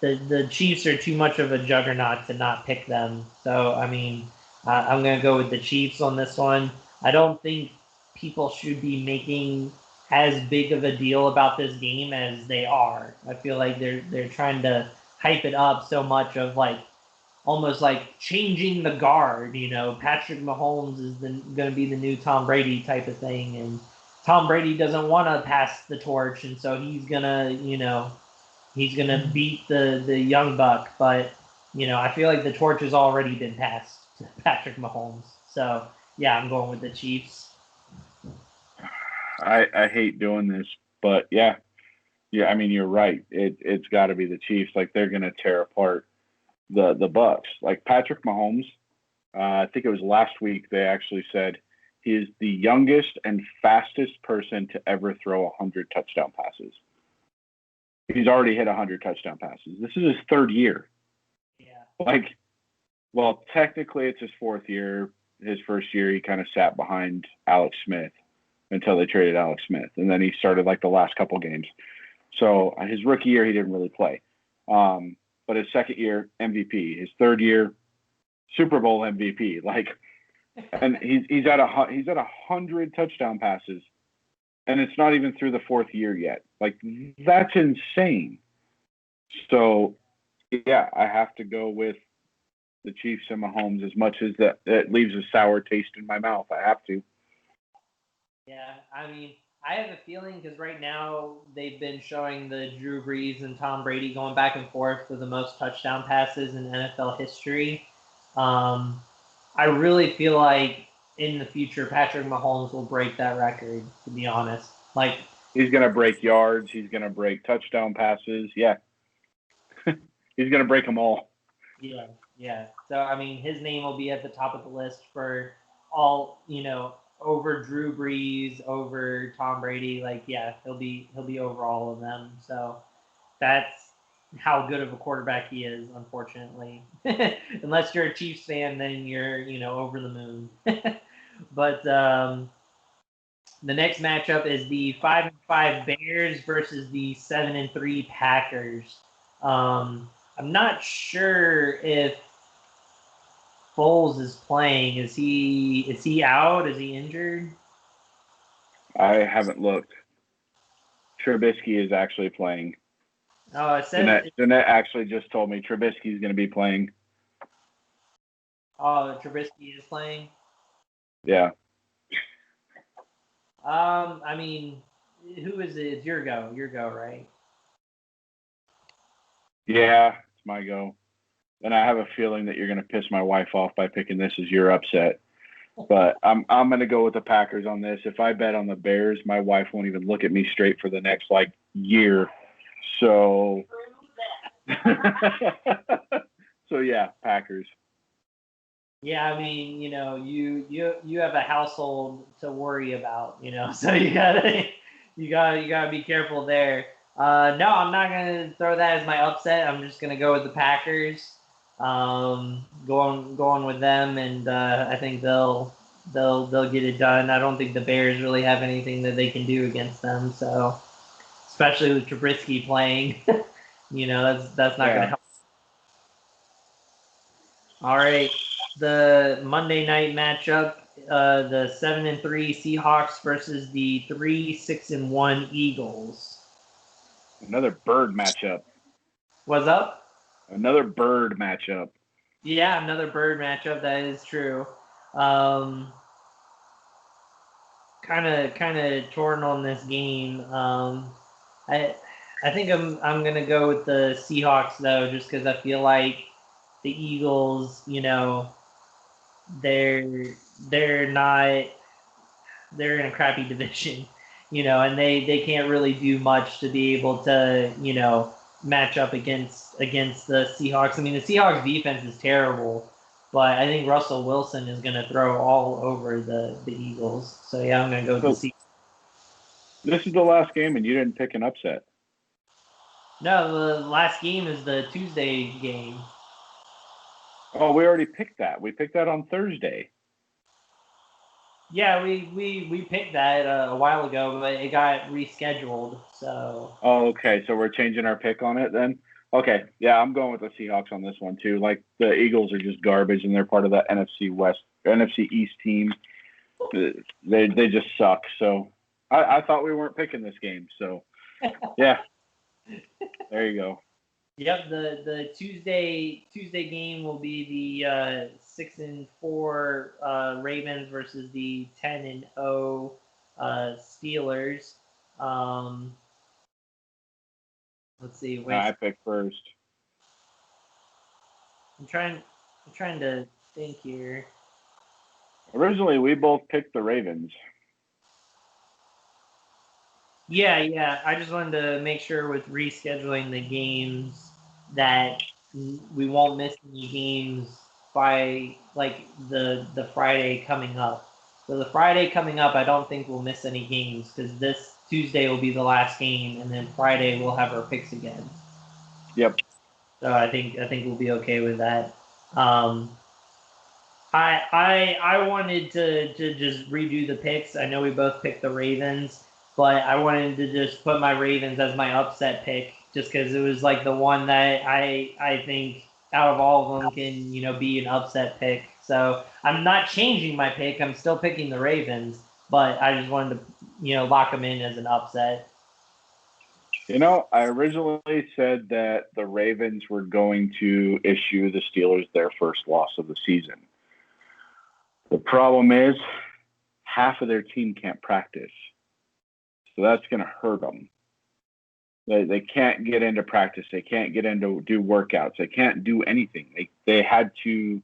A: The Chiefs are too much of a juggernaut to not pick them. So, I mean, I'm going to go with the Chiefs on this one. I don't think people should be making as big of a deal about this game as they are. I feel like they're trying to hype it up so much of like almost like changing the guard. Patrick Mahomes is going to be the new Tom Brady type of thing, and Tom Brady doesn't want to pass the torch, and so he's gonna beat the young buck. But I feel like the torch has already been passed to Patrick Mahomes. So yeah, I'm going with the Chiefs.
C: I hate doing this, but yeah. I mean, you're right. It's got to be the Chiefs. Like, they're gonna tear apart the Bucks. Like, Patrick Mahomes, I think it was last week they actually said he is the youngest and fastest person to ever throw 100 touchdown passes. He's already hit 100 touchdown passes. This is his 3rd year.
A: Yeah.
C: Like, well, technically it's his 4th year. His first year he kind of sat behind Alex Smith until they traded Alex Smith, and then he started like the last couple games. So his rookie year he didn't really play. But his 2nd year, MVP. His 3rd year, Super Bowl MVP. Like, and he's at 100 touchdown passes, and it's not even through the 4th year yet. Like, that's insane. So, yeah, I have to go with the Chiefs and Mahomes as much as that it leaves a sour taste in my mouth. I have to.
A: Yeah, I mean, I have a feeling because right now they've been showing the Drew Brees and Tom Brady going back and forth for the most touchdown passes in NFL history. I really feel like in the future Patrick Mahomes will break that record, to be honest. Like,
C: he's going to break yards. He's going to break touchdown passes. Yeah. He's going to break them all.
A: Yeah. So, I mean, his name will be at the top of the list for all, over Drew Brees, over Tom Brady. Like, yeah, he'll be over all of them. So that's how good of a quarterback he is, unfortunately. Unless you're a Chiefs fan, then you're, over the moon. But the next matchup is the 5-5 Bears versus the 7-3 Packers. I'm not sure if Foles is playing. Is he out? Is he injured?
C: I haven't looked. Trubisky is actually playing.
A: Oh, it says
C: Jeanette actually just told me Trubisky's going to be playing.
A: Oh, Trubisky is playing?
C: Yeah.
A: I mean, who is it? It's your go. Your go, right?
C: Yeah, it's my go. And I have a feeling that you're going to piss my wife off by picking this as your upset. But I'm going to go with the Packers on this. If I bet on the Bears, my wife won't even look at me straight for the next year. So so yeah, Packers.
A: Yeah, I mean, you have a household to worry about, so you gotta be careful there. No, I'm not gonna throw that as my upset. I'm just gonna go with the Packers. Going with them, and I think they'll get it done. I don't think the Bears really have anything that they can do against them. So, especially with Trubisky playing, that's not gonna help. All right, the Monday night matchup, the 7-3 Seahawks versus the 3-6-1 Eagles.
C: Another bird matchup.
A: What's up?
C: Another bird matchup.
A: Yeah, another bird matchup. That is true. Kind of torn on this game. I think I'm gonna go with the Seahawks though, just because I feel like the Eagles, they're in a crappy division, and they can't really do much to be able to, match up against the Seahawks. I mean, the Seahawks defense is terrible, but I think Russell Wilson is going to throw all over the Eagles. So yeah, I'm going to go with the Seahawks.
C: This is the last game, and you didn't pick an upset.
A: No, the last game is the Tuesday game.
C: Oh, we already picked that. We picked that on Thursday.
A: Yeah, we picked that a while ago, but it got rescheduled. So.
C: Oh, okay. So we're changing our pick on it then. Okay, yeah, I'm going with the Seahawks on this one too. Like the Eagles are just garbage, and they're part of the NFC East team. They just suck. So I thought we weren't picking this game. So yeah, there you go.
A: Yep, the Tuesday game will be the 6-4 Ravens versus the 10-0 Steelers. Let's see. Wait,
C: I picked first.
A: I'm trying to think here.
C: Originally, we both picked the Ravens.
A: Yeah. I just wanted to make sure with rescheduling the games that we won't miss any games by like the Friday coming up. So the Friday coming up, I don't think we'll miss any games because this Tuesday will be the last game, and then Friday we'll have our picks again.
C: Yep.
A: So I think we'll be okay with that. I wanted to just redo the picks. I know we both picked the Ravens, but I wanted to just put my Ravens as my upset pick just because it was like the one that I think out of all of them can be an upset pick. So I'm not changing my pick. I'm still picking the Ravens, but I just wanted to lock them in as an upset.
C: I originally said that the Ravens were going to issue the Steelers their first loss of the season. The problem is half of their team can't practice. So that's going to hurt them. They can't get into practice. They can't get into do workouts. They can't do anything. They have to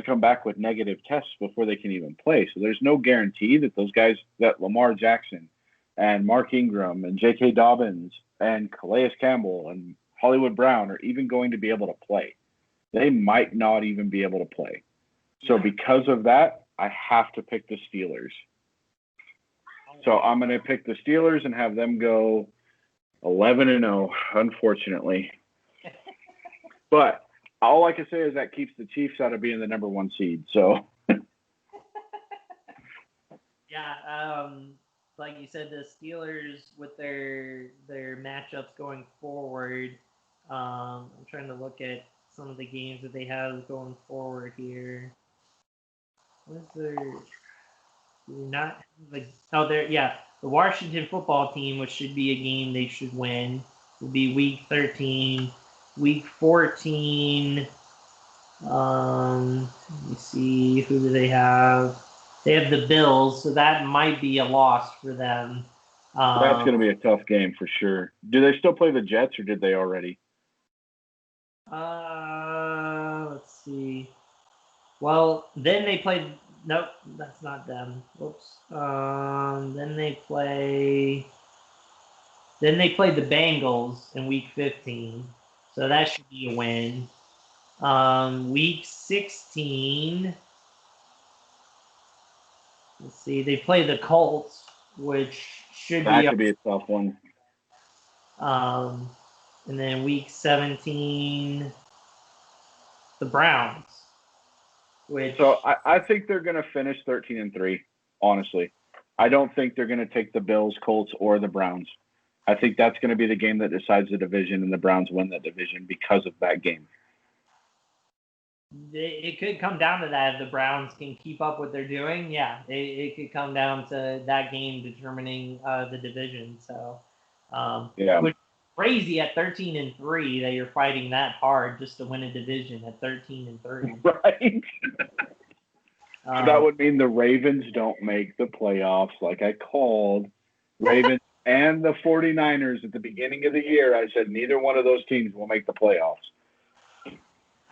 C: come back with negative tests before they can even play. So there's no guarantee that those guys, that Lamar Jackson and Mark Ingram and J.K. Dobbins and Calais Campbell and Hollywood Brown are even going to be able to play. They might not even be able to play. So because of that, I have to pick the Steelers. So I'm going to pick the Steelers and have them go 11-0, unfortunately. But all I can say is that keeps the Chiefs out of being the number one seed. So
A: yeah, like you said, the Steelers with their matchups going forward. I'm trying to look at some of the games that they have going forward here. What is their not like? Oh, the Washington football team, which should be a game they should win, will be week 13. Week 14. Let me see, who do they have? They have the Bills, so that might be a loss for them.
C: That's going to be a tough game for sure. Do they still play the Jets, or did they already?
A: Let's see. Well, then they played. Nope, that's not them. Whoops. Then they play. Then they played the Bengals in week 15, so that should be a win. Week 16. Let's see. They play the Colts, which should
C: That
A: be.
C: could be a tough one.
A: And then week 17, the Browns.
C: So I think they're going to finish 13-3. Honestly, I don't think they're going to take the Bills, Colts, or the Browns. I think that's going to be the game that decides the division, and the Browns win that division because of that game.
A: It could come down to that if the Browns can keep up what they're doing. Yeah, it could come down to that game determining the division. So, which is crazy at 13-3 that you're fighting that hard just to win a division at 13-3.
C: Right. So that would mean the Ravens don't make the playoffs, like I called. Ravens and the 49ers at the beginning of the year. I said neither one of those teams will make the playoffs.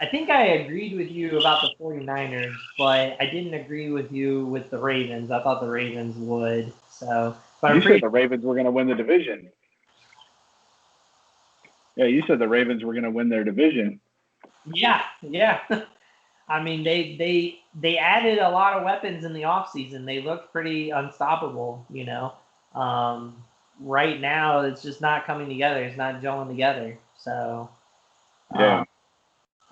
A: I think I agreed with you about the 49ers, but I didn't agree with you with the Ravens. I thought the Ravens would. So, but
C: you said the Ravens were going to win the division. Yeah, you said the Ravens were going to win their division.
A: Yeah. I mean, they added a lot of weapons in the offseason. They looked pretty unstoppable, Right now, it's just not coming together. It's not gelling together. So,
C: yeah.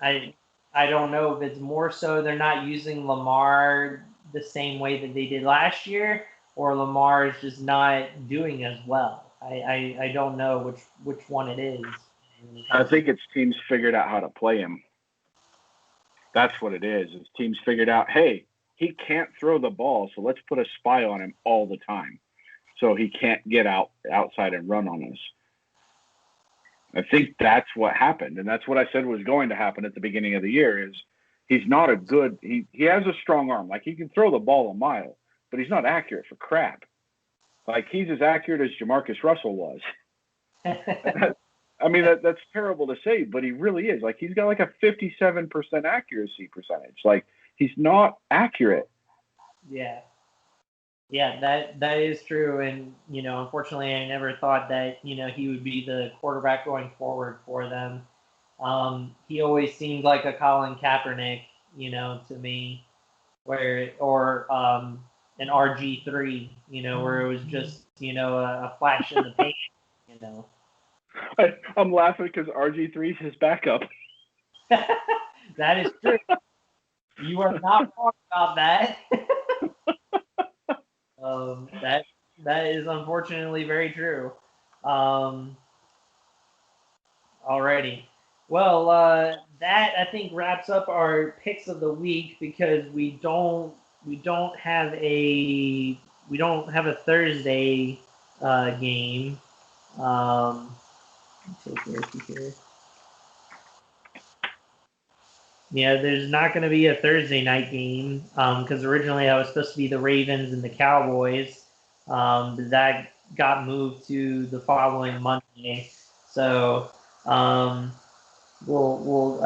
A: I I don't know if it's more so they're not using Lamar the same way that they did last year, or Lamar is just not doing as well. I don't know which one it is.
C: I think it's teams figured out how to play him. That's what it is. It's teams figured out, hey, he can't throw the ball, so let's put a spy on him all the time, so he can't get outside and run on us. I think that's what happened, and that's what I said was going to happen at the beginning of the year. Is he's not a good. He has a strong arm, like he can throw the ball a mile, but he's not accurate for crap. Like he's as accurate as Jamarcus Russell was. I mean, that's terrible to say, but he really is. Like, he's got like a 57% accuracy percentage. Like, he's not accurate.
A: Yeah. Yeah, that is true. And, unfortunately, I never thought that, he would be the quarterback going forward for them. He always seemed like a Colin Kaepernick, to me, or an RG3, where it was just, a flash in the pan,
C: I'm laughing because RG3 is his backup.
A: That is true. You are not wrong about that. That is unfortunately very true. Alrighty. Well, that I think wraps up our picks of the week because we don't have a Thursday game. Take here. Yeah, there's not going to be a Thursday night game because originally I was supposed to be the Ravens and the Cowboys, but that got moved to the following Monday. So we'll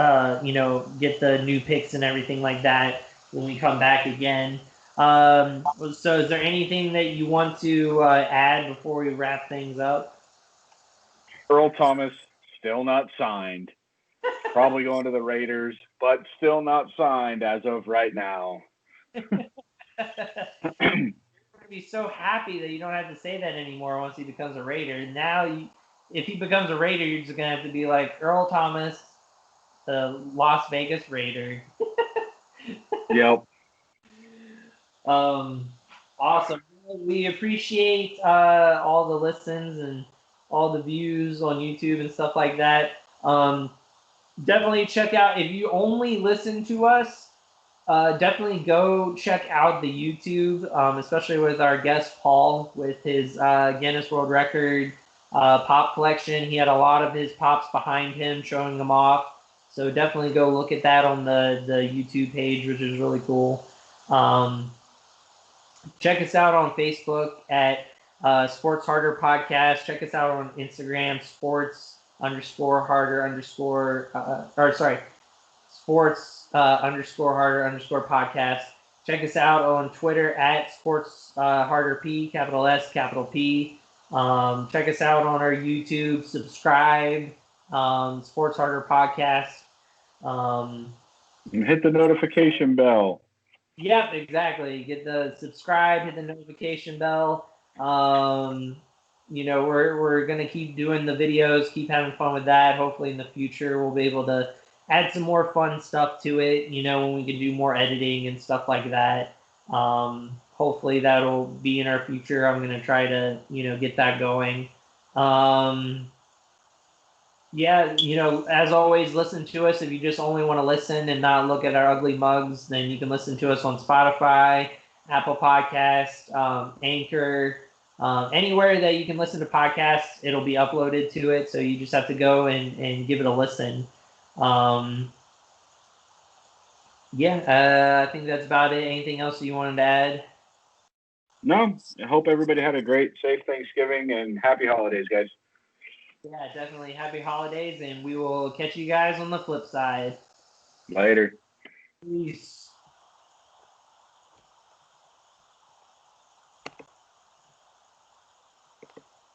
A: get the new picks and everything like that when we come back again. So is there anything that you want to add before we wrap things up?
C: Earl Thomas, still not signed. Probably going to the Raiders, but still not signed as of right now.
A: You're going to be so happy that you don't have to say that anymore once he becomes a Raider. Now, if he becomes a Raider, you're just going to have to be like Earl Thomas, the Las Vegas Raider.
C: Yep.
A: Awesome. We appreciate all the listens and all the views on YouTube and stuff like that. Definitely check out, if you only listen to us, definitely go check out the YouTube, especially with our guest Paul with his Guinness World Record pop collection. He had a lot of his pops behind him showing them off. So definitely go look at that on the YouTube page, which is really cool. Check us out on Facebook at Sports Harder Podcast. Check us out on Instagram, sports_harder_podcast. Check us out on Twitter at Sports Harder P, capital S, capital P. Check us out on our YouTube. Subscribe, Sports Harder Podcast.
C: And hit the notification bell.
A: Yep, exactly. Get the subscribe, hit the notification bell. We're gonna keep doing the videos, keep having fun with that. Hopefully in the future we'll be able to add some more fun stuff to it, when we can do more editing and stuff like that. Hopefully that'll be in our future. I'm gonna try to, get that going. As always, listen to us. If you just only want to listen and not look at our ugly mugs, then you can listen to us on Spotify, Apple Podcasts, Anchor, anywhere that you can listen to podcasts, it'll be uploaded to it. So you just have to go and give it a listen. I think that's about it. Anything else that you wanted to add?
C: No, I hope everybody had a great, safe Thanksgiving and happy holidays, guys.
A: Yeah, definitely. Happy holidays, and we will catch you guys on the flip side.
C: Later.
A: Peace.